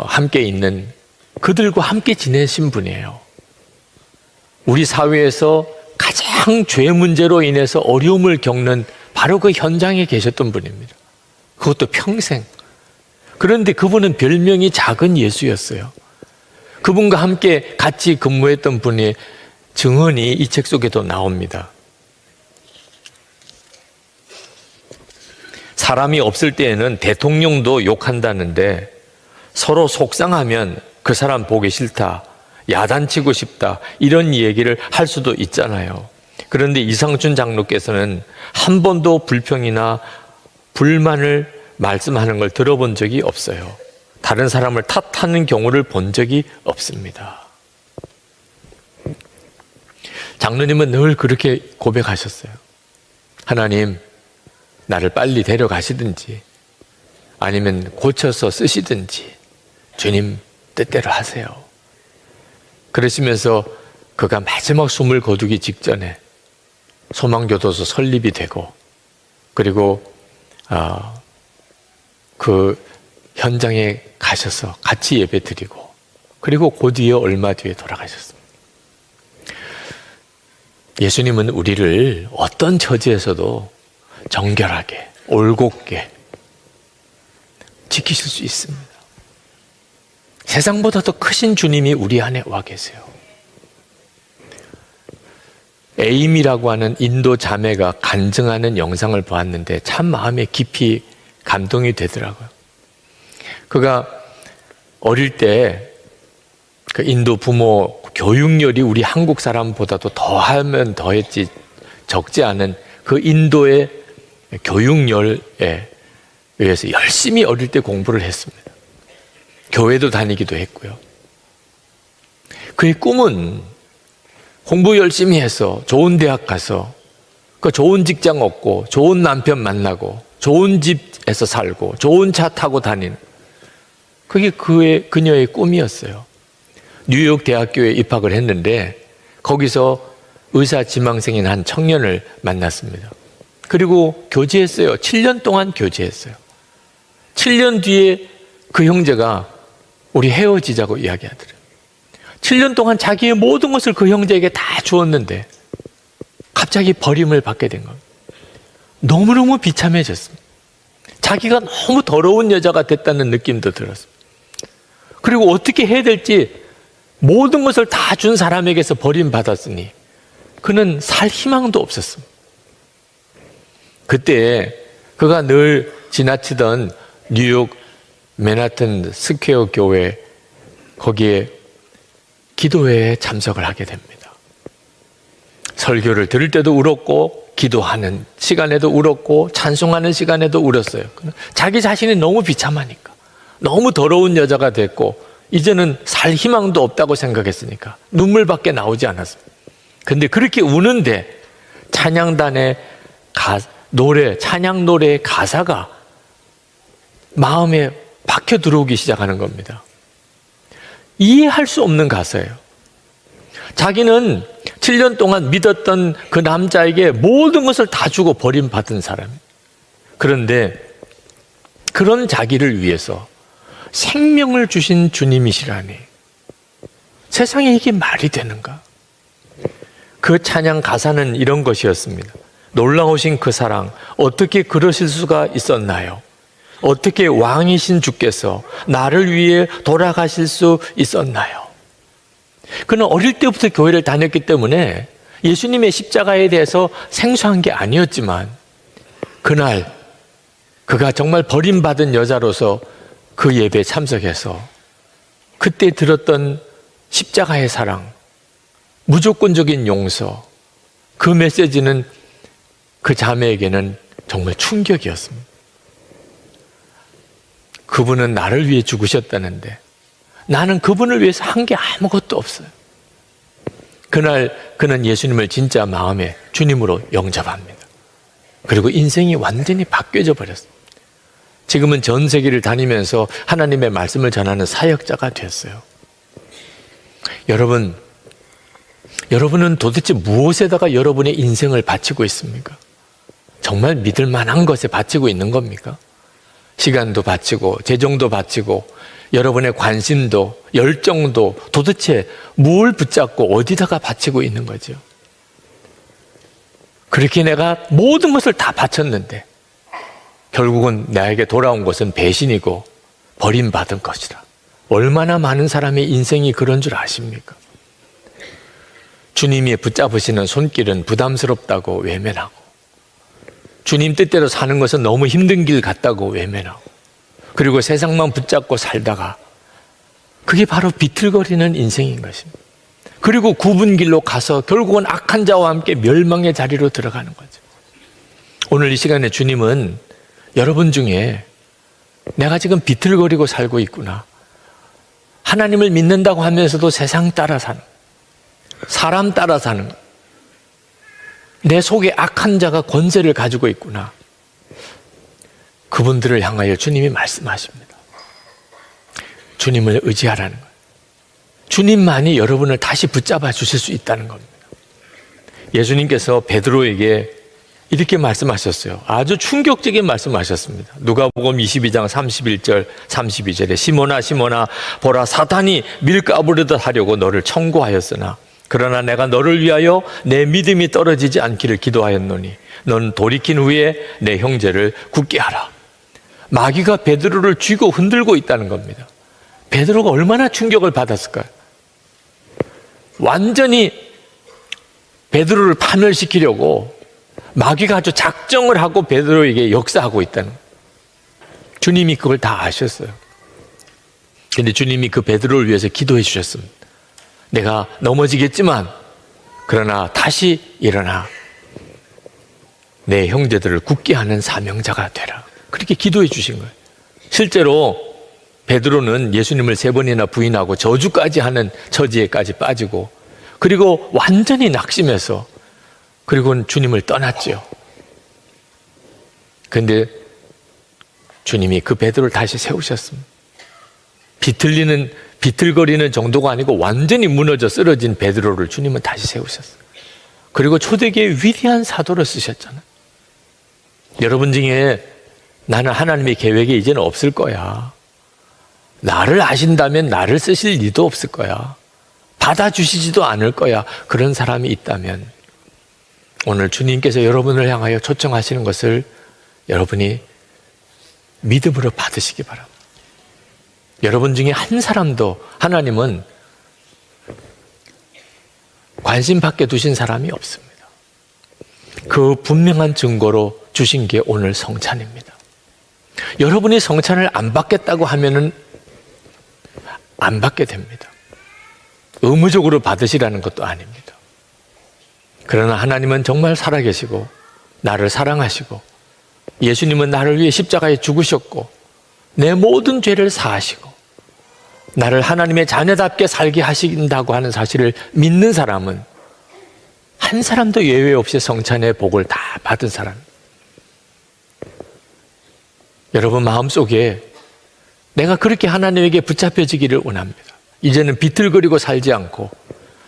함께 있는 그들과 함께 지내신 분이에요. 우리 사회에서 가장 죄 문제로 인해서 어려움을 겪는 바로 그 현장에 계셨던 분입니다. 그것도 평생. 그런데 그분은 별명이 작은 예수였어요. 그분과 함께 같이 근무했던 분의 증언이 이 책 속에도 나옵니다. 사람이 없을 때에는 대통령도 욕한다는데 서로 속상하면 그 사람 보기 싫다, 야단치고 싶다, 이런 얘기를 할 수도 있잖아요. 그런데 이상춘 장로께서는 한 번도 불평이나 불만을 말씀하는 걸 들어본 적이 없어요. 다른 사람을 탓하는 경우를 본 적이 없습니다. 장로님은 늘 그렇게 고백하셨어요. 하나님, 나를 빨리 데려가시든지 아니면 고쳐서 쓰시든지 주님 뜻대로 하세요. 그러시면서 그가 마지막 숨을 거두기 직전에 소망교도소 설립이 되고 그리고 그 현장에 가셔서 같이 예배 드리고 그리고 그 뒤에 얼마 뒤에 돌아가셨습니다. 예수님은 우리를 어떤 처지에서도 정결하게 올곧게 지키실 수 있습니다. 세상보다 더 크신 주님이 우리 안에 와 계세요. 에임이라고 하는 인도 자매가 간증하는 영상을 보았는데 참 마음에 깊이 감동이 되더라고요. 그가 어릴 때 그 인도 부모 교육열이 우리 한국 사람보다도 더하면 더했지 적지 않은 그 인도의 교육열에 의해서 열심히 어릴 때 공부를 했습니다. 교회도 다니기도 했고요. 그의 꿈은 공부 열심히 해서 좋은 대학 가서 그 좋은 직장 얻고 좋은 남편 만나고 좋은 집에서 살고 좋은 차 타고 다니는, 그게 그녀의 꿈이었어요. 뉴욕 대학교에 입학을 했는데 거기서 의사 지망생인 한 청년을 만났습니다. 그리고 교제했어요. 7년 동안 교제했어요. 7년 뒤에 그 형제가 우리 헤어지자고 이야기하더래요. 7년 동안 자기의 모든 것을 그 형제에게 다 주었는데 갑자기 버림을 받게 된 겁니다. 너무너무 비참해졌습니다. 자기가 너무 더러운 여자가 됐다는 느낌도 들었습니다. 그리고 어떻게 해야 될지, 모든 것을 다 준 사람에게서 버림받았으니 그는 살 희망도 없었습니다. 그때 그가 늘 지나치던 뉴욕 맨하튼 스퀘어 교회, 거기에 기도회에 참석을 하게 됩니다. 설교를 들을 때도 울었고 기도하는 시간에도 울었고 찬송하는 시간에도 울었어요. 자기 자신이 너무 비참하니까, 너무 더러운 여자가 됐고 이제는 살 희망도 없다고 생각했으니까 눈물밖에 나오지 않았습니다. 근데 그렇게 우는데 찬양단의 찬양 노래의 가사가 마음에 박혀 들어오기 시작하는 겁니다. 이해할 수 없는 가사예요. 자기는 7년 동안 믿었던 그 남자에게 모든 것을 다 주고 버림받은 사람. 그런데 그런 자기를 위해서 생명을 주신 주님이시라니, 세상에 이게 말이 되는가? 그 찬양 가사는 이런 것이었습니다. 놀라우신 그 사랑, 어떻게 그러실 수가 있었나요? 어떻게 왕이신 주께서 나를 위해 돌아가실 수 있었나요? 그는 어릴 때부터 교회를 다녔기 때문에 예수님의 십자가에 대해서 생소한 게 아니었지만, 그날 그가 정말 버림받은 여자로서 그 예배에 참석해서 그때 들었던 십자가의 사랑, 무조건적인 용서, 그 메시지는 그 자매에게는 정말 충격이었습니다. 그분은 나를 위해 죽으셨다는데 나는 그분을 위해서 한 게 아무것도 없어요. 그날 그는 예수님을 진짜 마음에 주님으로 영접합니다. 그리고 인생이 완전히 바뀌어져 버렸어요. 지금은 전 세계를 다니면서 하나님의 말씀을 전하는 사역자가 됐어요. 여러분은 도대체 무엇에다가 여러분의 인생을 바치고 있습니까? 정말 믿을 만한 것에 바치고 있는 겁니까? 시간도 바치고 재정도 바치고 여러분의 관심도 열정도 도대체 뭘 붙잡고 어디다가 바치고 있는 거죠? 그렇게 내가 모든 것을 다 바쳤는데 결국은 나에게 돌아온 것은 배신이고 버림받은 것이다. 얼마나 많은 사람의 인생이 그런 줄 아십니까? 주님이 붙잡으시는 손길은 부담스럽다고 외면하고, 주님 뜻대로 사는 것은 너무 힘든 길 같다고 외면하고, 그리고 세상만 붙잡고 살다가 그게 바로 비틀거리는 인생인 것입니다. 그리고 굽은 길로 가서 결국은 악한 자와 함께 멸망의 자리로 들어가는 거죠. 오늘 이 시간에 주님은 여러분 중에 내가 지금 비틀거리고 살고 있구나, 하나님을 믿는다고 하면서도 세상 따라 사는, 사람 따라 사는, 내 속에 악한 자가 권세를 가지고 있구나, 그분들을 향하여 주님이 말씀하십니다. 주님을 의지하라는 거예요. 주님만이 여러분을 다시 붙잡아 주실 수 있다는 겁니다. 예수님께서 베드로에게 이렇게 말씀하셨어요. 아주 충격적인 말씀하셨습니다. 누가복음 22장 31절 32절에 시몬아 시몬아 보라 사탄이 밀가부르듯 하려고 너를 청구하였으나 그러나 내가 너를 위하여 내 믿음이 떨어지지 않기를 기도하였노니 넌 돌이킨 후에 내 형제를 굳게 하라. 마귀가 베드로를 쥐고 흔들고 있다는 겁니다. 베드로가 얼마나 충격을 받았을까요? 완전히 베드로를 파멸시키려고 마귀가 아주 작정을 하고 베드로에게 역사하고 있다는 거예요. 주님이 그걸 다 아셨어요. 그런데 주님이 그 베드로를 위해서 기도해 주셨습니다. 내가 넘어지겠지만 그러나 다시 일어나 내 형제들을 굳게 하는 사명자가 되라. 그렇게 기도해 주신 거예요. 실제로 베드로는 예수님을 3번이나 부인하고 저주까지 하는 처지에까지 빠지고 그리고 완전히 낙심해서 그리고는 주님을 떠났죠. 그런데 주님이 그 베드로를 다시 세우셨습니다. 비틀거리는 정도가 아니고 완전히 무너져 쓰러진 베드로를 주님은 다시 세우셨어요. 그리고 초대교회의 위대한 사도를 쓰셨잖아요. 여러분 중에 나는 하나님의 계획에 이제는 없을 거야. 나를 아신다면 나를 쓰실 리도 없을 거야. 받아주시지도 않을 거야. 그런 사람이 있다면 오늘 주님께서 여러분을 향하여 초청하시는 것을 여러분이 믿음으로 받으시기 바랍니다. 여러분 중에 한 사람도 하나님은 관심 밖에 두신 사람이 없습니다. 그 분명한 증거로 주신 게 오늘 성찬입니다. 여러분이 성찬을 안 받겠다고 하면은 안 받게 됩니다. 의무적으로 받으시라는 것도 아닙니다. 그러나 하나님은 정말 살아계시고 나를 사랑하시고 예수님은 나를 위해 십자가에 죽으셨고 내 모든 죄를 사하시고 나를 하나님의 자녀답게 살게 하신다고 하는 사실을 믿는 사람은 한 사람도 예외 없이 성찬의 복을 다 받은 사람. 여러분 마음속에 내가 그렇게 하나님에게 붙잡혀지기를 원합니다. 이제는 비틀거리고 살지 않고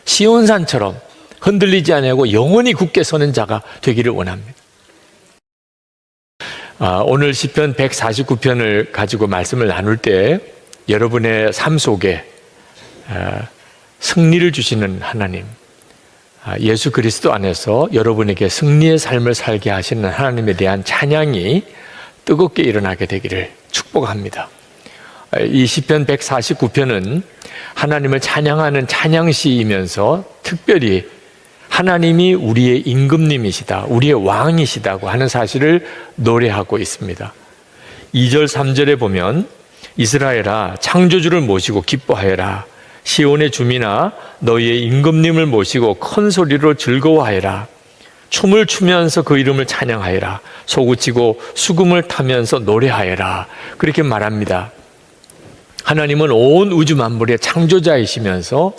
시온산처럼 흔들리지 아니하고 영원히 굳게 서는 자가 되기를 원합니다. 오늘 시편 149편을 가지고 말씀을 나눌 때 여러분의 삶 속에 승리를 주시는 하나님, 예수 그리스도 안에서 여러분에게 승리의 삶을 살게 하시는 하나님에 대한 찬양이 뜨겁게 일어나게 되기를 축복합니다. 이 시편 149편은 하나님을 찬양하는 찬양시이면서 특별히 하나님이 우리의 임금님이시다, 우리의 왕이시다고 하는 사실을 노래하고 있습니다. 2절, 3절에 보면 이스라엘아 창조주를 모시고 기뻐하여라. 시온의 주민아 너희의 임금님을 모시고 큰 소리로 즐거워하여라. 춤을 추면서 그 이름을 찬양하여라. 소구치고 수금을 타면서 노래하여라. 그렇게 말합니다. 하나님은 온 우주 만물의 창조자이시면서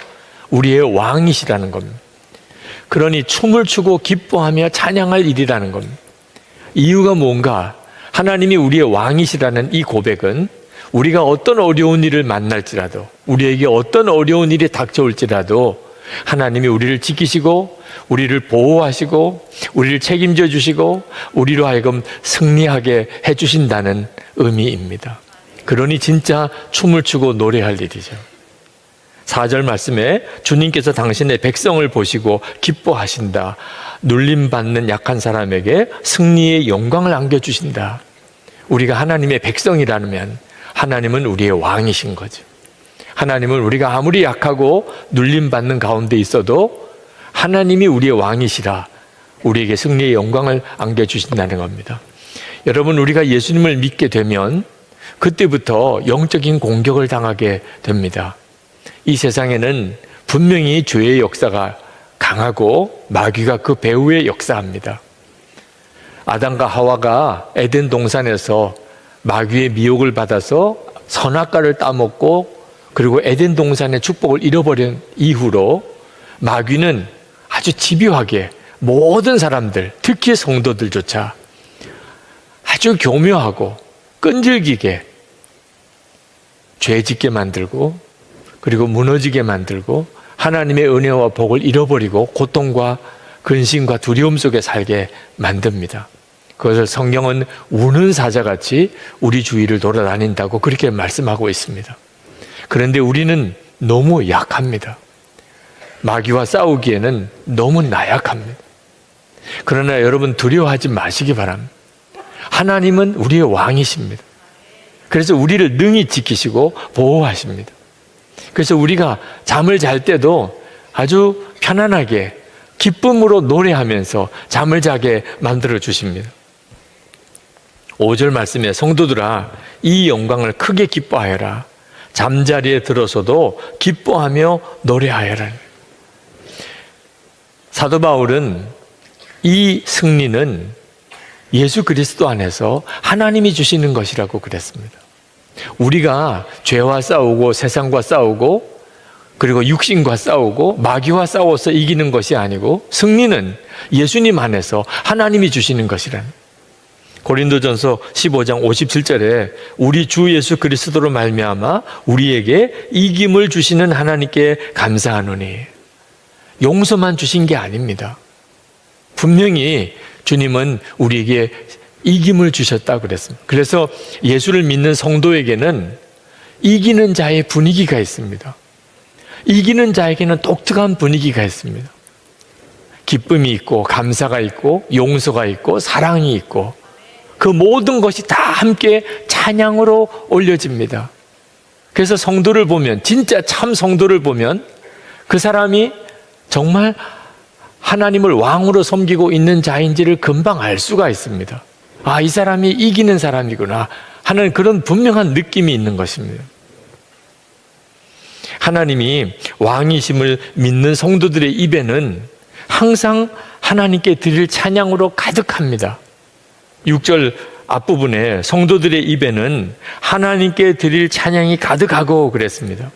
우리의 왕이시라는 겁니다. 그러니 춤을 추고 기뻐하며 찬양할 일이라는 겁니다. 이유가 뭔가? 하나님이 우리의 왕이시라는 이 고백은 우리가 어떤 어려운 일을 만날지라도, 우리에게 어떤 어려운 일이 닥쳐올지라도 하나님이 우리를 지키시고 우리를 보호하시고 우리를 책임져 주시고 우리로 하여금 승리하게 해주신다는 의미입니다. 그러니 진짜 춤을 추고 노래할 일이죠. 4절 말씀에 주님께서 당신의 백성을 보시고 기뻐하신다. 눌림받는 약한 사람에게 승리의 영광을 안겨주신다. 우리가 하나님의 백성이라면 하나님은 우리의 왕이신 거죠. 하나님은 우리가 아무리 약하고 눌림받는 가운데 있어도 하나님이 우리의 왕이시라 우리에게 승리의 영광을 안겨주신다는 겁니다. 여러분, 우리가 예수님을 믿게 되면 그때부터 영적인 공격을 당하게 됩니다. 이 세상에는 분명히 죄의 역사가 강하고 마귀가 그 배후에 역사합니다. 아담과 하와가 에덴 동산에서 마귀의 미혹을 받아서 선악과를 따먹고 그리고 에덴 동산의 축복을 잃어버린 이후로 마귀는 아주 집요하게 모든 사람들, 특히 성도들조차 아주 교묘하고 끈질기게 죄짓게 만들고 그리고 무너지게 만들고 하나님의 은혜와 복을 잃어버리고 고통과 근심과 두려움 속에 살게 만듭니다. 그것을 성경은 우는 사자같이 우리 주위를 돌아다닌다고 그렇게 말씀하고 있습니다. 그런데 우리는 너무 약합니다. 마귀와 싸우기에는 너무 나약합니다. 그러나 여러분 두려워하지 마시기 바랍니다. 하나님은 우리의 왕이십니다. 그래서 우리를 능히 지키시고 보호하십니다. 그래서 우리가 잠을 잘 때도 아주 편안하게 기쁨으로 노래하면서 잠을 자게 만들어 주십니다. 5절 말씀에 성도들아 이 영광을 크게 기뻐하여라. 잠자리에 들어서도 기뻐하며 노래하여라. 사도 바울은 이 승리는 예수 그리스도 안에서 하나님이 주시는 것이라고 그랬습니다. 우리가 죄와 싸우고 세상과 싸우고 그리고 육신과 싸우고 마귀와 싸워서 이기는 것이 아니고 승리는 예수님 안에서 하나님이 주시는 것이라는. 고린도전서 15장 57절에 우리 주 예수 그리스도로 말미암아 우리에게 이김을 주시는 하나님께 감사하노니. 용서만 주신 게 아닙니다. 분명히 주님은 우리에게 이김을 주셨다고 그랬습니다. 그래서 예수를 믿는 성도에게는 이기는 자의 분위기가 있습니다. 이기는 자에게는 독특한 분위기가 있습니다. 기쁨이 있고 감사가 있고 용서가 있고 사랑이 있고 그 모든 것이 다 함께 찬양으로 올려집니다. 그래서 성도를 보면, 진짜 참 성도를 보면 그 사람이 정말 하나님을 왕으로 섬기고 있는 자인지를 금방 알 수가 있습니다. 아, 이 사람이 이기는 사람이구나 하는 그런 분명한 느낌이 있는 것입니다. 하나님이 왕이심을 믿는 성도들의 입에는 항상 하나님께 드릴 찬양으로 가득합니다. 6절 앞부분에 성도들의 입에는 하나님께 드릴 찬양이 가득하고 그랬습니다.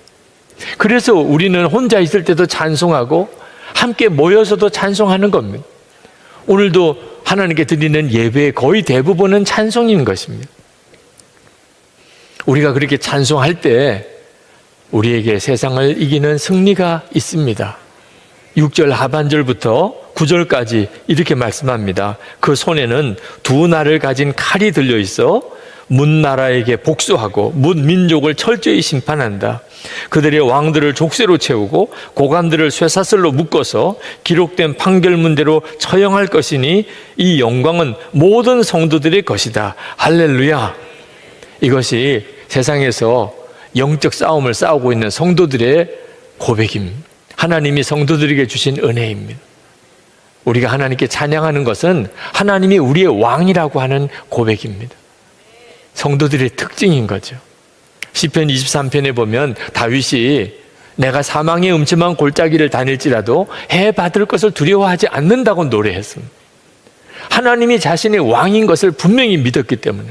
그래서 우리는 혼자 있을 때도 찬송하고 함께 모여서도 찬송하는 겁니다. 오늘도 하나님께 드리는 예배의 거의 대부분은 찬송인 것입니다. 우리가 그렇게 찬송할 때 우리에게 세상을 이기는 승리가 있습니다. 6절 하반절부터 9절까지 이렇게 말씀합니다. 그 손에는 두 날을 가진 칼이 들려 있어 문 나라에게 복수하고 문 민족을 철저히 심판한다. 그들의 왕들을 족쇄로 채우고 고관들을 쇠사슬로 묶어서 기록된 판결문대로 처형할 것이니 이 영광은 모든 성도들의 것이다. 할렐루야. 이것이 세상에서 영적 싸움을 싸우고 있는 성도들의 고백입니다. 하나님이 성도들에게 주신 은혜입니다. 우리가 하나님께 찬양하는 것은 하나님이 우리의 왕이라고 하는 고백입니다. 성도들의 특징인 거죠. 시편 23편에 보면 다윗이 내가 사망의 음침한 골짜기를 다닐지라도 해 받을 것을 두려워하지 않는다고 노래했습니다. 하나님이 자신의 왕인 것을 분명히 믿었기 때문에.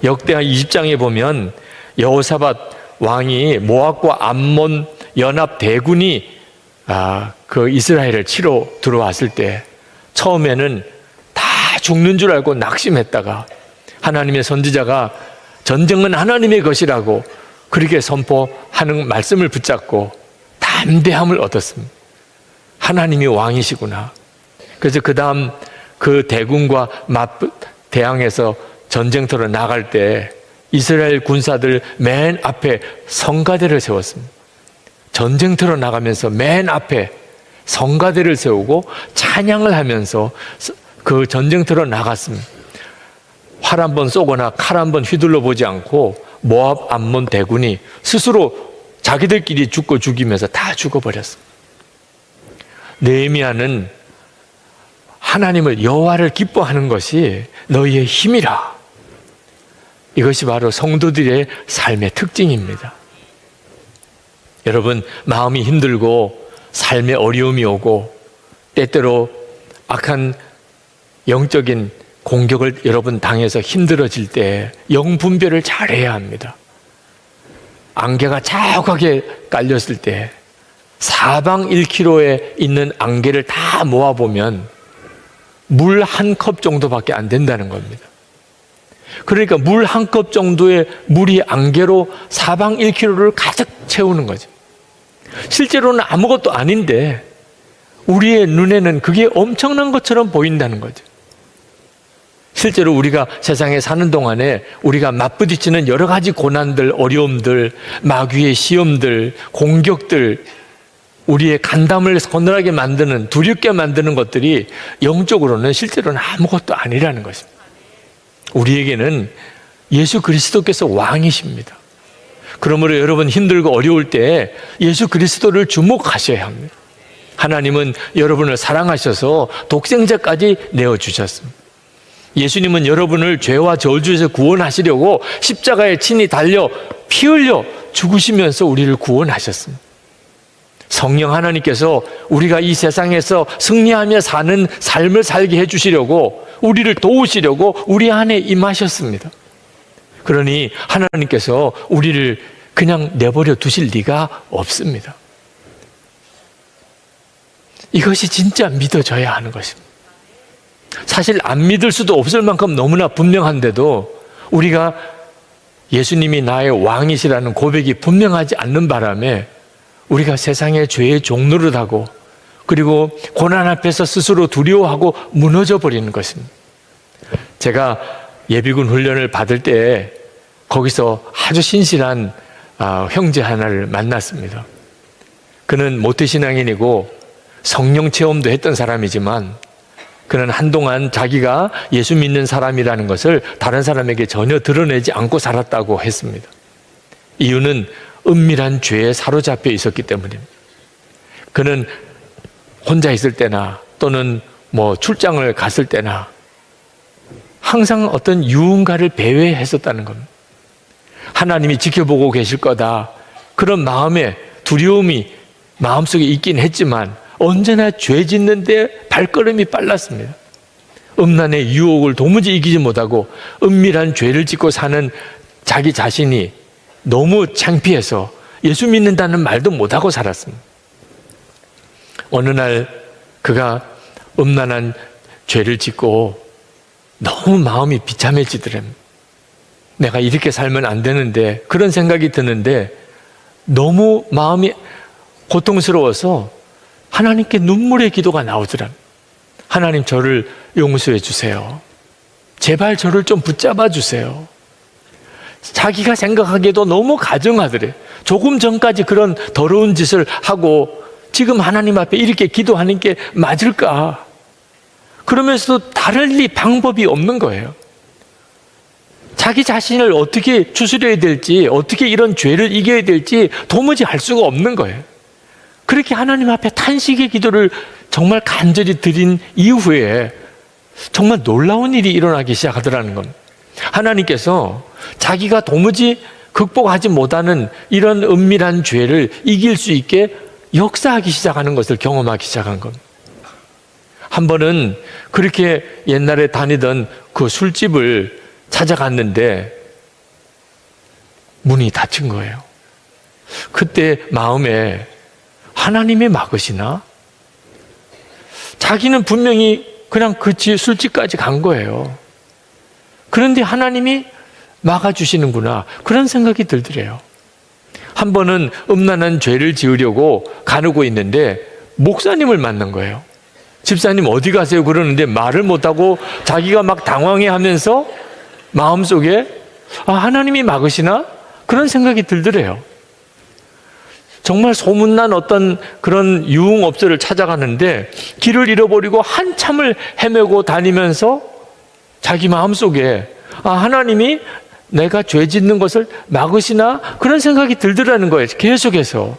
역대하 20장에 보면 여호사밧 왕이 모압과 암몬 연합 대군이 그 이스라엘을 치러 들어왔을 때 처음에는 다 죽는 줄 알고 낙심했다가 하나님의 선지자가 전쟁은 하나님의 것이라고 그렇게 선포하는 말씀을 붙잡고 담대함을 얻었습니다. 하나님이 왕이시구나. 그래서 그 다음 그 대군과 대항해서 전쟁터로 나갈 때 이스라엘 군사들 맨 앞에 성가대를 세웠습니다. 전쟁터로 나가면서 맨 앞에 성가대를 세우고 찬양을 하면서 그 전쟁터로 나갔습니다. 활 한 번 쏘거나 칼 한 번 휘둘러 보지 않고 모압 암몬 대군이 스스로 자기들끼리 죽고 죽이면서 다 죽어버렸습니다. 느헤미야는 하나님을 여호와를 기뻐하는 것이 너희의 힘이라. 이것이 바로 성도들의 삶의 특징입니다. 여러분, 마음이 힘들고 삶에 어려움이 오고 때때로 악한 영적인 공격을 여러분 당해서 힘들어질 때 영분별을 잘해야 합니다. 안개가 자욱하게 깔렸을 때 사방 1km에 있는 안개를 다 모아보면 물 한 컵 정도밖에 안 된다는 겁니다. 그러니까 물 한 컵 정도의 물이 안개로 사방 1km를 가득 채우는 거죠. 실제로는 아무것도 아닌데 우리의 눈에는 그게 엄청난 것처럼 보인다는 거죠. 실제로 우리가 세상에 사는 동안에 우리가 맞부딪히는 여러 가지 고난들, 어려움들, 마귀의 시험들, 공격들, 우리의 간담을 서늘하게 만드는, 두렵게 만드는 것들이 영적으로는 실제로는 아무것도 아니라는 것입니다. 우리에게는 예수 그리스도께서 왕이십니다. 그러므로 여러분 힘들고 어려울 때 예수 그리스도를 주목하셔야 합니다. 하나님은 여러분을 사랑하셔서 독생자까지 내어주셨습니다. 예수님은 여러분을 죄와 저주에서 구원하시려고 십자가에 친히 달려 피 흘려 죽으시면서 우리를 구원하셨습니다. 성령 하나님께서 우리가 이 세상에서 승리하며 사는 삶을 살게 해주시려고 우리를 도우시려고 우리 안에 임하셨습니다. 그러니 하나님께서 우리를 그냥 내버려 두실 리가 없습니다. 이것이 진짜 믿어져야 하는 것입니다. 사실 안 믿을 수도 없을 만큼 너무나 분명한데도 우리가 예수님이 나의 왕이시라는 고백이 분명하지 않는 바람에 우리가 세상의 죄의 종노릇하고 그리고 고난 앞에서 스스로 두려워하고 무너져 버리는 것입니다. 제가 예비군 훈련을 받을 때 거기서 아주 신실한 형제 하나를 만났습니다. 그는 모태신앙인이고 성령 체험도 했던 사람이지만 그는 한동안 자기가 예수 믿는 사람이라는 것을 다른 사람에게 전혀 드러내지 않고 살았다고 했습니다. 이유는 은밀한 죄에 사로잡혀 있었기 때문입니다. 그는 혼자 있을 때나 또는 출장을 갔을 때나 항상 어떤 유흥가를 배회했었다는 겁니다. 하나님이 지켜보고 계실 거다. 그런 마음에 두려움이 마음속에 있긴 했지만 언제나 죄 짓는데 발걸음이 빨랐습니다. 음란의 유혹을 도무지 이기지 못하고 은밀한 죄를 짓고 사는 자기 자신이 너무 창피해서 예수 믿는다는 말도 못하고 살았습니다. 어느 날 그가 음란한 죄를 짓고 너무 마음이 비참해지더랍니다. 내가 이렇게 살면 안 되는데 그런 생각이 드는데 너무 마음이 고통스러워서 하나님께 눈물의 기도가 나오더랍니다. 하나님, 저를 용서해 주세요. 제발 저를 좀 붙잡아 주세요. 자기가 생각하기에도 너무 가증하더래. 조금 전까지 그런 더러운 짓을 하고 지금 하나님 앞에 이렇게 기도하는 게 맞을까? 그러면서도 다른 방법이 없는 거예요. 자기 자신을 어떻게 추스려야 될지, 어떻게 이런 죄를 이겨야 될지 도무지 알 수가 없는 거예요. 그렇게 하나님 앞에 탄식의 기도를 정말 간절히 드린 이후에 정말 놀라운 일이 일어나기 시작하더라는 겁니다. 하나님께서 자기가 도무지 극복하지 못하는 이런 은밀한 죄를 이길 수 있게 역사하기 시작하는 것을 경험하기 시작한 겁니다. 한 번은 그렇게 옛날에 다니던 그 술집을 찾아갔는데 문이 닫힌 거예요. 그때 마음에 하나님이 막으시나? 자기는 분명히 그냥 그 술집까지 간 거예요. 그런데 하나님이 막아주시는구나, 그런 생각이 들더래요. 한 번은 음란한 죄를 지으려고 가누고 있는데 목사님을 만난 거예요. 집사님 어디 가세요? 그러는데 말을 못하고 자기가 막 당황해하면서 마음속에 하나님이 막으시나? 그런 생각이 들더래요. 정말 소문난 어떤 그런 유흥업소를 찾아가는데 길을 잃어버리고 한참을 헤매고 다니면서 자기 마음속에 하나님이 내가 죄 짓는 것을 막으시나? 그런 생각이 들더라는 거예요. 계속해서.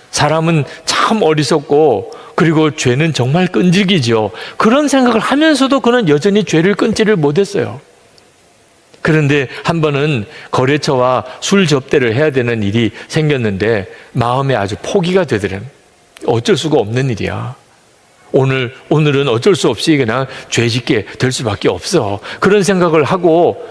사람은 참 어리석고 그리고 죄는 정말 끈질기죠. 그런 생각을 하면서도 그는 여전히 죄를 끊지를 못했어요. 그런데 한 번은 거래처와 술 접대를 해야 되는 일이 생겼는데 마음에 아주 포기가 되더래요. 어쩔 수가 없는 일이야. 오늘은 어쩔 수 없이 그냥 죄 짓게 될 수밖에 없어. 그런 생각을 하고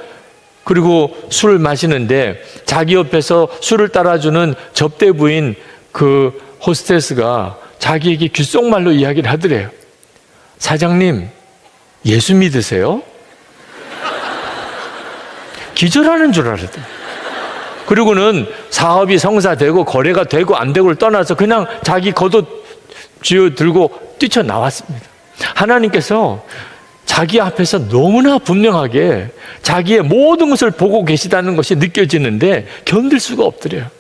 그리고 술을 마시는데 자기 옆에서 술을 따라주는 접대 부인 그 호스테스가 자기에게 귓속말로 이야기를 하더래요. 사장님, 예수 믿으세요? 기절하는 줄 알았대. 그리고는 사업이 성사되고 거래가 되고 안 되고를 떠나서 그냥 자기 겉옷 쥐어 들고 뛰쳐나왔습니다. 하나님께서 자기 앞에서 너무나 분명하게 자기의 모든 것을 보고 계시다는 것이 느껴지는데 견딜 수가 없더래요.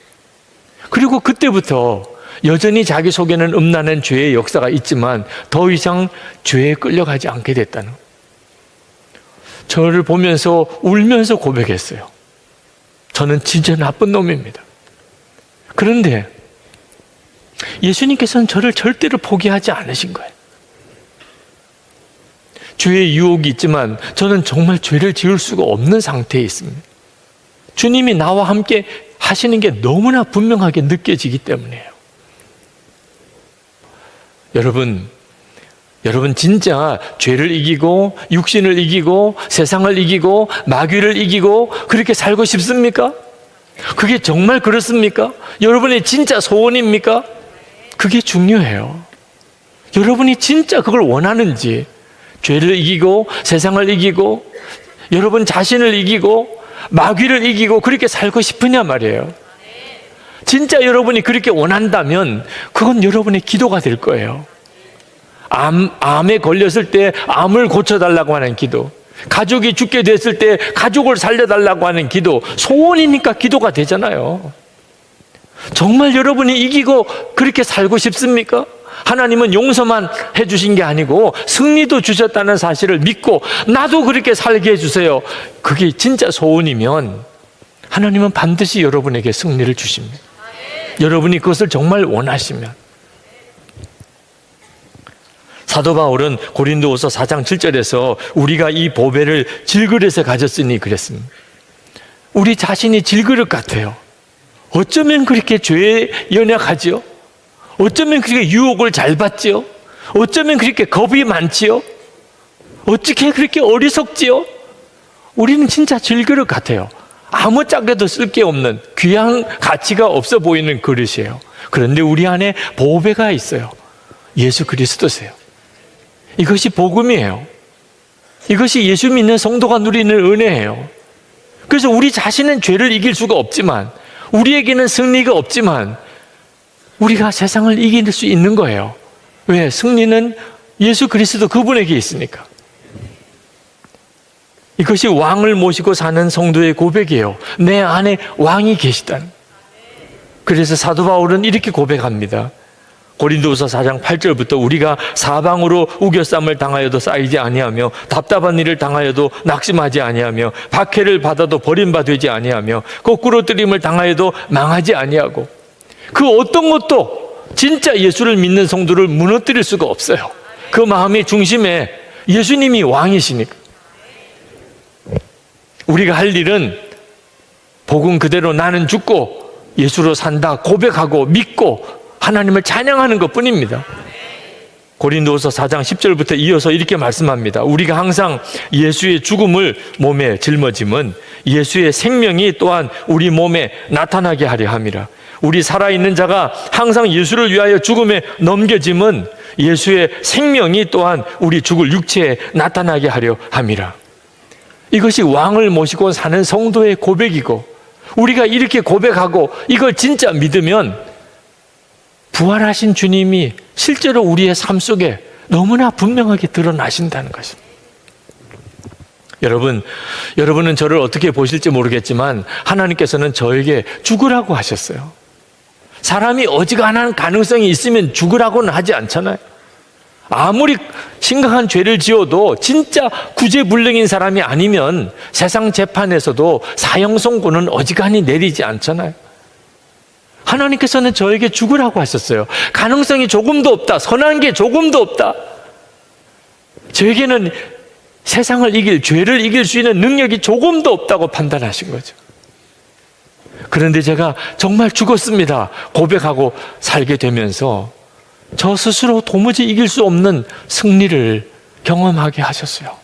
그리고 그때부터 여전히 자기 속에는 음란한 죄의 역사가 있지만 더 이상 죄에 끌려가지 않게 됐다는 거예요. 저를 보면서 울면서 고백했어요. 저는 진짜 나쁜 놈입니다. 그런데 예수님께서는 저를 절대로 포기하지 않으신 거예요. 죄의 유혹이 있지만 저는 정말 죄를 지을 수가 없는 상태에 있습니다. 주님이 나와 함께 하시는 게 너무나 분명하게 느껴지기 때문이에요. 여러분 진짜 죄를 이기고 육신을 이기고 세상을 이기고 마귀를 이기고 그렇게 살고 싶습니까? 그게 정말 그렇습니까? 여러분의 진짜 소원입니까? 그게 중요해요. 여러분이 진짜 그걸 원하는지, 죄를 이기고 세상을 이기고 여러분 자신을 이기고 마귀를 이기고 그렇게 살고 싶으냐 말이에요. 진짜 여러분이 그렇게 원한다면 그건 여러분의 기도가 될 거예요. 암에 걸렸을 때 암을 고쳐달라고 하는 기도, 가족이 죽게 됐을 때 가족을 살려달라고 하는 기도, 소원이니까 기도가 되잖아요. 정말 여러분이 이기고 그렇게 살고 싶습니까? 하나님은 용서만 해주신 게 아니고 승리도 주셨다는 사실을 믿고 나도 그렇게 살게 해주세요. 그게 진짜 소원이면 하나님은 반드시 여러분에게 승리를 주십니다. 여러분이 그것을 정말 원하시면. 사도 바울은 고린도후서 4장 7절에서 우리가 이 보배를 질그릇에 가졌으니 그랬습니다. 우리 자신이 질그릇 같아요. 어쩌면 그렇게 죄에 연약하지요? 어쩌면 그렇게 유혹을 잘 받지요? 어쩌면 그렇게 겁이 많지요? 어떻게 그렇게 어리석지요? 우리는 진짜 질그릇 같아요. 아무짝에도 쓸 게 없는 귀한 가치가 없어 보이는 그릇이에요. 그런데 우리 안에 보배가 있어요. 예수 그리스도세요. 이것이 복음이에요. 이것이 예수 믿는 성도가 누리는 은혜예요. 그래서 우리 자신은 죄를 이길 수가 없지만, 우리에게는 승리가 없지만 우리가 세상을 이길 수 있는 거예요. 왜? 승리는 예수 그리스도 그분에게 있으니까. 이것이 왕을 모시고 사는 성도의 고백이에요. 내 안에 왕이 계시다는. 그래서 사도 바울은 이렇게 고백합니다. 고린도후서 4장 8절부터 우리가 사방으로 우겨쌈을 당하여도 쌓이지 아니하며 답답한 일을 당하여도 낙심하지 아니하며 박해를 받아도 버림받지 아니하며 거꾸로 뜨림을 당하여도 망하지 아니하고, 그 어떤 것도 진짜 예수를 믿는 성도를 무너뜨릴 수가 없어요. 그 마음의 중심에 예수님이 왕이시니까. 우리가 할 일은 복음 그대로 나는 죽고 예수로 산다 고백하고 믿고 하나님을 찬양하는 것뿐입니다. 고린도후서 4장 10절부터 이어서 이렇게 말씀합니다. 우리가 항상 예수의 죽음을 몸에 짊어짐은 예수의 생명이 또한 우리 몸에 나타나게 하려 함이라. 우리 살아있는 자가 항상 예수를 위하여 죽음에 넘겨짐은 예수의 생명이 또한 우리 죽을 육체에 나타나게 하려 함이라. 이것이 왕을 모시고 사는 성도의 고백이고, 우리가 이렇게 고백하고 이걸 진짜 믿으면 부활하신 주님이 실제로 우리의 삶 속에 너무나 분명하게 드러나신다는 것입니다. 여러분은 저를 어떻게 보실지 모르겠지만 하나님께서는 저에게 죽으라고 하셨어요. 사람이 어지간한 가능성이 있으면 죽으라고는 하지 않잖아요. 아무리 심각한 죄를 지어도 진짜 구제불능인 사람이 아니면 세상 재판에서도 사형 선고는 어지간히 내리지 않잖아요. 하나님께서는 저에게 죽으라고 하셨어요. 가능성이 조금도 없다. 선한 게 조금도 없다. 저에게는 세상을 이길, 죄를 이길 수 있는 능력이 조금도 없다고 판단하신 거죠. 그런데 제가 정말 죽었습니다 고백하고 살게 되면서 저 스스로 도무지 이길 수 없는 승리를 경험하게 하셨어요.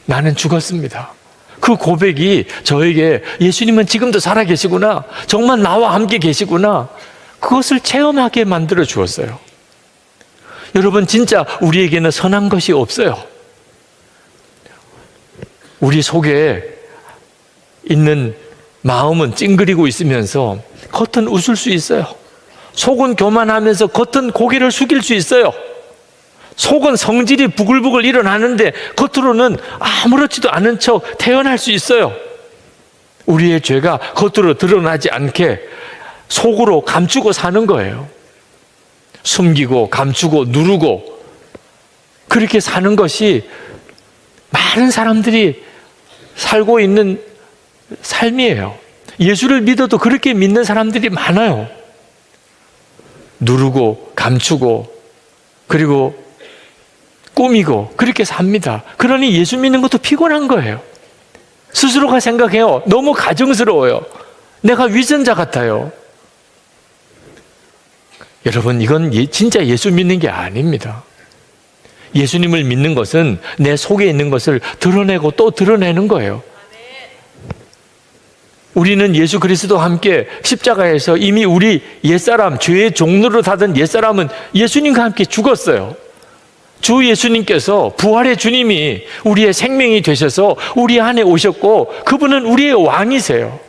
나는 죽었습니다. 그 고백이 저에게 예수님은 지금도 살아계시구나, 정말 나와 함께 계시구나, 그것을 체험하게 만들어 주었어요. 여러분, 진짜 우리에게는 선한 것이 없어요. 우리 속에 있는 마음은 찡그리고 있으면서 겉은 웃을 수 있어요. 속은 교만하면서 겉은 고개를 숙일 수 있어요. 속은 성질이 부글부글 일어나는데 겉으로는 아무렇지도 않은 척 태어날 수 있어요. 우리의 죄가 겉으로 드러나지 않게 속으로 감추고 사는 거예요. 숨기고 감추고 누르고 그렇게 사는 것이 많은 사람들이 살고 있는 삶이에요. 예수를 믿어도 그렇게 믿는 사람들이 많아요. 누르고 감추고 그리고 꾸미고 그렇게 삽니다. 그러니 예수 믿는 것도 피곤한 거예요. 스스로가 생각해요. 너무 가증스러워요. 내가 위선자 같아요. 여러분, 이건 진짜 예수 믿는 게 아닙니다. 예수님을 믿는 것은 내 속에 있는 것을 드러내고 또 드러내는 거예요. 우리는 예수 그리스도와 함께 십자가에서 이미 우리 옛사람, 죄의 종로로 타던 옛사람은 예수님과 함께 죽었어요. 주 예수님께서 부활의 주님이 우리의 생명이 되셔서 우리 안에 오셨고 그분은 우리의 왕이세요.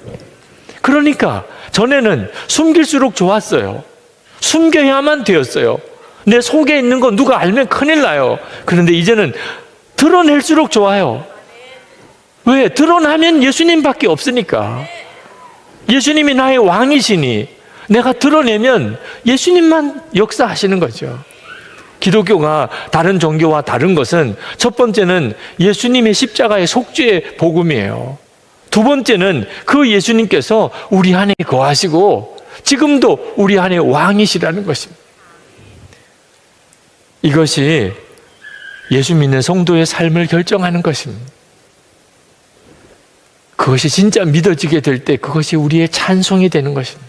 그러니까 전에는 숨길수록 좋았어요. 숨겨야만 되었어요. 내 속에 있는 거 누가 알면 큰일 나요. 그런데 이제는 드러낼수록 좋아요. 왜? 드러나면 예수님밖에 없으니까. 예수님이 나의 왕이시니 내가 드러내면 예수님만 역사하시는 거죠. 기독교가 다른 종교와 다른 것은 첫 번째는 예수님의 십자가의 속죄의 복음이에요. 두 번째는 그 예수님께서 우리 안에 거하시고 지금도 우리 안에 왕이시라는 것입니다. 이것이 예수 믿는 성도의 삶을 결정하는 것입니다. 그것이 진짜 믿어지게 될 때 그것이 우리의 찬송이 되는 것입니다.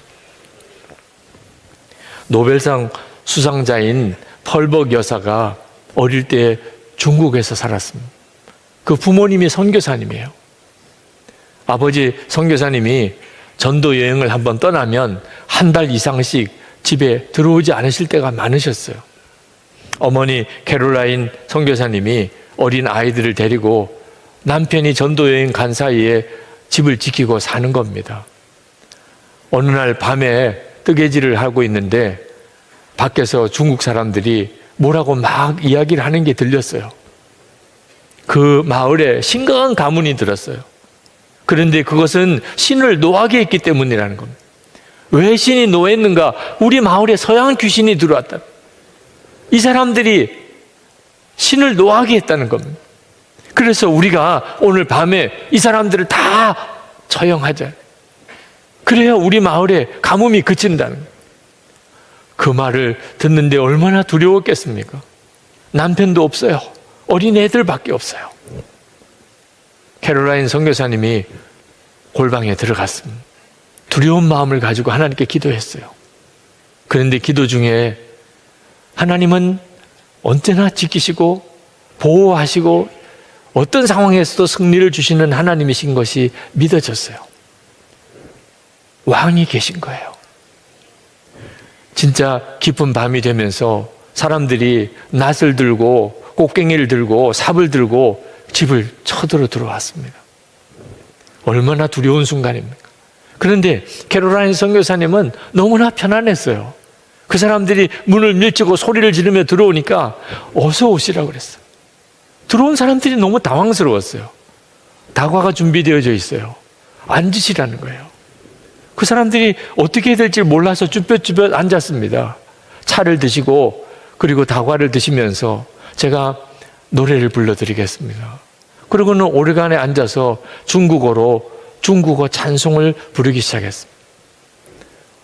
노벨상 수상자인 펄벅 여사가 어릴 때 중국에서 살았습니다. 그 부모님이 선교사님이에요. 아버지 선교사님이 전도 여행을 한번 떠나면 한 달 이상씩 집에 들어오지 않으실 때가 많으셨어요. 어머니 캐롤라인 선교사님이 어린 아이들을 데리고 남편이 전도 여행 간 사이에 집을 지키고 사는 겁니다. 어느 날 밤에 뜨개질을 하고 있는데 밖에서 중국 사람들이 뭐라고 막 이야기를 하는 게 들렸어요. 그 마을에 심각한 가문이 들었어요. 그런데 그것은 신을 노하게 했기 때문이라는 겁니다. 왜 신이 노했는가? 우리 마을에 서양 귀신이 들어왔다. 이 사람들이 신을 노하게 했다는 겁니다. 그래서 우리가 오늘 밤에 이 사람들을 다 처형하자. 그래야 우리 마을에 가뭄이 그친다는 거예요. 그 말을 듣는데 얼마나 두려웠겠습니까? 남편도 없어요. 어린 애들밖에 없어요. 캐롤라인 선교사님이 골방에 들어갔습니다. 두려운 마음을 가지고 하나님께 기도했어요. 그런데 기도 중에 하나님은 언제나 지키시고 보호하시고 어떤 상황에서도 승리를 주시는 하나님이신 것이 믿어졌어요. 왕이 계신 거예요. 진짜 깊은 밤이 되면서 사람들이 낫을 들고 꽃갱이를 들고 삽을 들고 집을 쳐들어 들어왔습니다. 얼마나 두려운 순간입니까? 그런데 캐롤라인 선교사님은 너무나 편안했어요. 그 사람들이 문을 밀치고 소리를 지르며 들어오니까 어서 오시라고 그랬어요. 들어온 사람들이 너무 당황스러웠어요. 다과가 준비되어져 있어요. 앉으시라는 거예요. 그 사람들이 어떻게 해야 될지 몰라서 쭈뼛쭈뼛 앉았습니다. 차를 드시고 그리고 다과를 드시면서 제가 노래를 불러드리겠습니다. 그러고는 오르간에 앉아서 중국어로 중국어 찬송을 부르기 시작했습니다.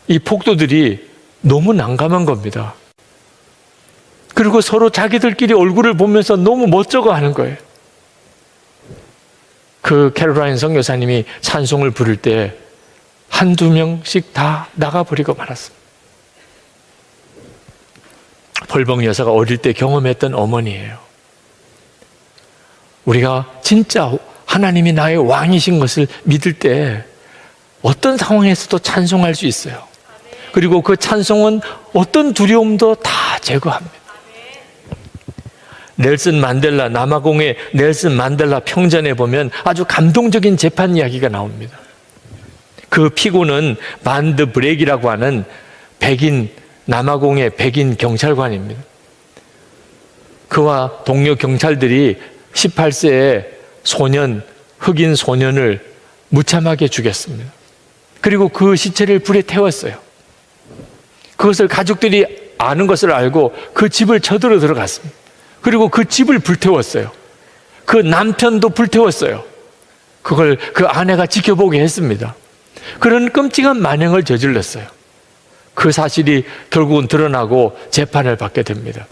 이 폭도들이 너무 난감한 겁니다. 그리고 서로 자기들끼리 얼굴을 보면서 너무 멋쩍어 하는 거예요. 그 캐롤라인 선교사님이 찬송을 부를 때 한두 명씩 다 나가버리고 말았습니다. 펄벅 여사가 어릴 때 경험했던 어머니예요. 우리가 진짜 하나님이 나의 왕이신 것을 믿을 때 어떤 상황에서도 찬송할 수 있어요. 그리고 그 찬송은 어떤 두려움도 다 제거합니다. 넬슨 만델라, 남아공의 넬슨 만델라 평전에 보면 아주 감동적인 재판 이야기가 나옵니다. 그 피고는 반드 브렉이라고 하는 남아공의 백인 경찰관입니다. 그와 동료 경찰들이 18세의 흑인 소년을 무참하게 죽였습니다. 그리고 그 시체를 불에 태웠어요. 그것을 가족들이 아는 것을 알고 그 집을 쳐들어 들어갔습니다. 그리고 그 집을 불태웠어요. 그 남편도 불태웠어요. 그걸 그 아내가 지켜보게 했습니다. 그런 끔찍한 만행을 저질렀어요. 그 사실이 결국은 드러나고 재판을 받게 됩니다.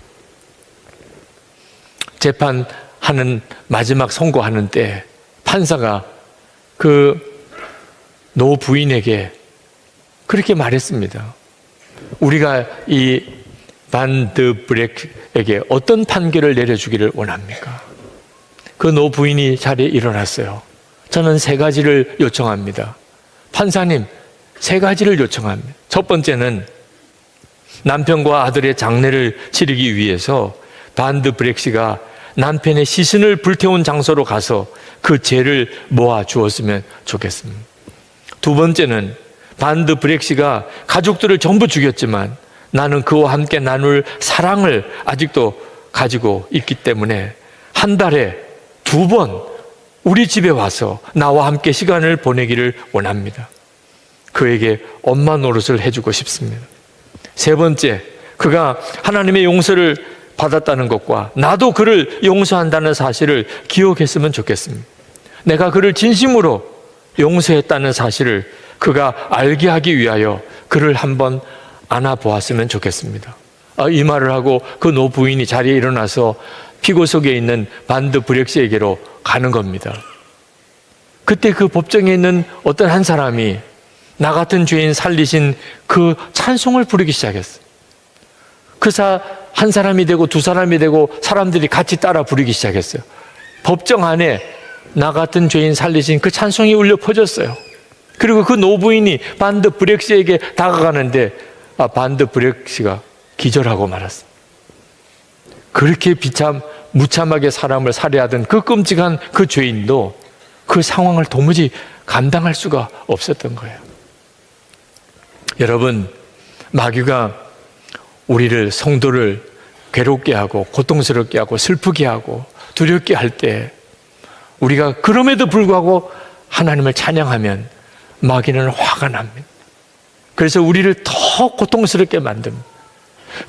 재판하는 마지막 선고하는 때 판사가 그 노 부인에게 그렇게 말했습니다. 우리가 이 반드 브렉에게 어떤 판결을 내려주기를 원합니까? 그 노 부인이 자리에 일어났어요. 저는 세 가지를 요청합니다. 판사님, 세 가지를 요청합니다. 첫 번째는 남편과 아들의 장례를 치르기 위해서 반드 브렉 씨가 남편의 시신을 불태운 장소로 가서 그 죄를 모아 주었으면 좋겠습니다. 두 번째는 반드 브렉 씨가 가족들을 전부 죽였지만 나는 그와 함께 나눌 사랑을 아직도 가지고 있기 때문에 한 달에 2번 우리 집에 와서 나와 함께 시간을 보내기를 원합니다. 그에게 엄마 노릇을 해주고 싶습니다. 세 번째, 그가 하나님의 용서를 받았다는 것과 나도 그를 용서한다는 사실을 기억했으면 좋겠습니다. 내가 그를 진심으로 용서했다는 사실을 그가 알게 하기 위하여 그를 한번 안아보았으면 좋겠습니다. 이 말을 하고 그 노부인이 자리에 일어나서 피고 속에 있는 반드 브렉 씨에게로 가는 겁니다. 그때 그 법정에 있는 어떤 한 사람이 나 같은 죄인 살리신 그 찬송을 부르기 시작했어요. 그 한 사람이 되고 두 사람이 되고 사람들이 같이 따라 부르기 시작했어요. 법정 안에 나 같은 죄인 살리신 그 찬송이 울려 퍼졌어요. 그리고 그 노부인이 반드 브렉 씨에게 다가가는데 반드 브렉 씨가 기절하고 말았어요. 그렇게 무참하게 사람을 살해하던 그 끔찍한 그 죄인도 그 상황을 도무지 감당할 수가 없었던 거예요. 여러분, 마귀가 우리를, 성도를 괴롭게 하고 고통스럽게 하고 슬프게 하고 두렵게 할 때 우리가 그럼에도 불구하고 하나님을 찬양하면 마귀는 화가 납니다. 그래서 우리를 더 고통스럽게 만듭니다.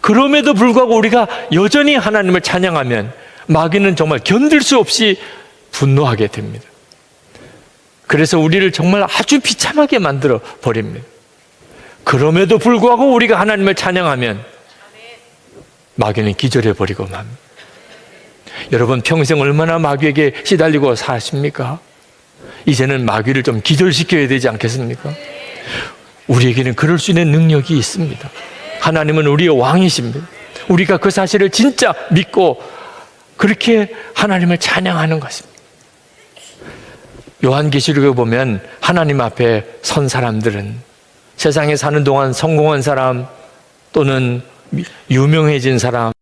그럼에도 불구하고 우리가 여전히 하나님을 찬양하면 마귀는 정말 견딜 수 없이 분노하게 됩니다. 그래서 우리를 정말 아주 비참하게 만들어 버립니다. 그럼에도 불구하고 우리가 하나님을 찬양하면 마귀는 기절해 버리고 맙니다. 여러분, 평생 얼마나 마귀에게 시달리고 사십니까? 이제는 마귀를 좀 기절시켜야 되지 않겠습니까? 우리에게는 그럴 수 있는 능력이 있습니다. 하나님은 우리의 왕이십니다. 우리가 그 사실을 진짜 믿고 그렇게 하나님을 찬양하는 것입니다. 요한계시록에 보면 하나님 앞에 선 사람들은 세상에 사는 동안 성공한 사람 또는 유명해진 사람,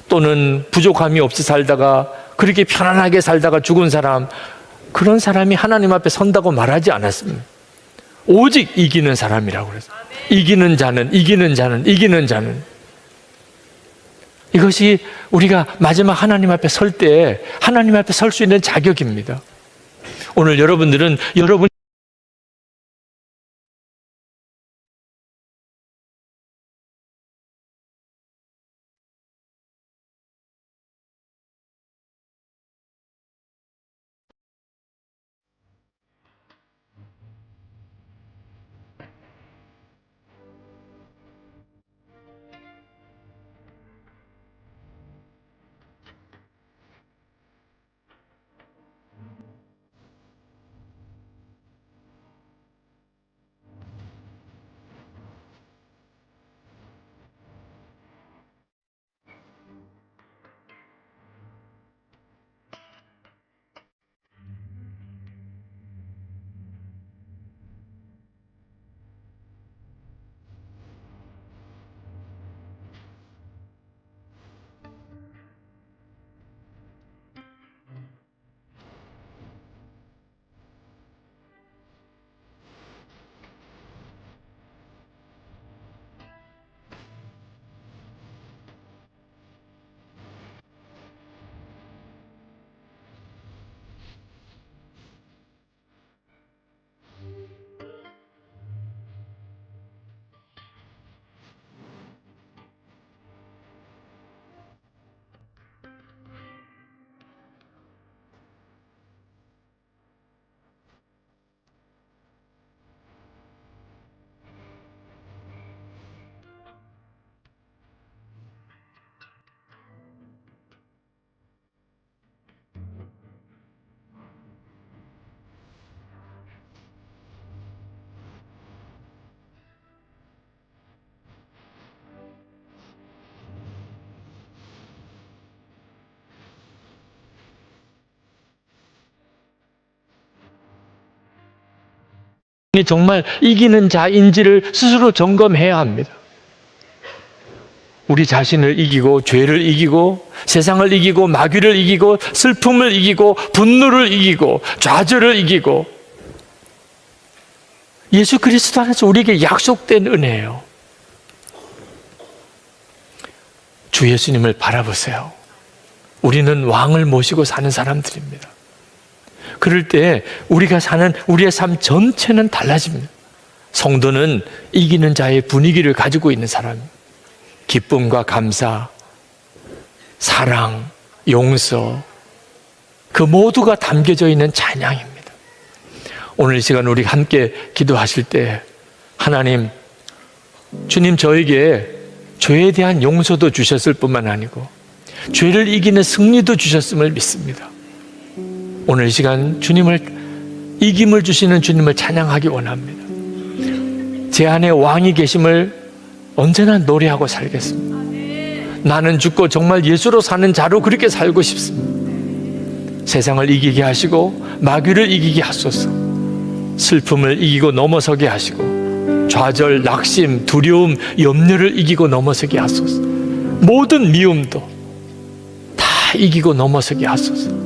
또는 부족함이 없이 살다가 그렇게 편안하게 살다가 죽은 사람, 그런 사람이 하나님 앞에 선다고 말하지 않았습니다. 오직 이기는 사람이라고 그랬어요. 이기는 자는. 이것이 우리가 마지막 하나님 앞에 설 때 하나님 앞에 설 수 있는 자격입니다. 오늘 여러분들은 정말 이기는 자인지를 스스로 점검해야 합니다. 우리 자신을 이기고 죄를 이기고 세상을 이기고 마귀를 이기고 슬픔을 이기고 분노를 이기고 좌절을 이기고 예수 그리스도 안에서 우리에게 약속된 은혜예요. 주 예수님을 바라보세요. 우리는 왕을 모시고 사는 사람들입니다. 그럴 때 우리가 사는 우리의 삶 전체는 달라집니다. 성도는 이기는 자의 분위기를 가지고 있는 사람입니다. 기쁨과 감사, 사랑, 용서, 그 모두가 담겨져 있는 찬양입니다. 오늘 이 시간 우리 함께 기도하실 때 하나님, 주님 저에게 죄에 대한 용서도 주셨을 뿐만 아니고 죄를 이기는 승리도 주셨음을 믿습니다. 오늘 이 시간 주님을 이김을 주시는 주님을 찬양하기 원합니다. 제 안에 왕이 계심을 언제나 노래하고 살겠습니다. 나는 죽고 정말 예수로 사는 자로 그렇게 살고 싶습니다. 세상을 이기게 하시고 마귀를 이기게 하소서. 슬픔을 이기고 넘어서게 하시고 좌절, 낙심, 두려움, 염려를 이기고 넘어서게 하소서. 모든 미움도 다 이기고 넘어서게 하소서.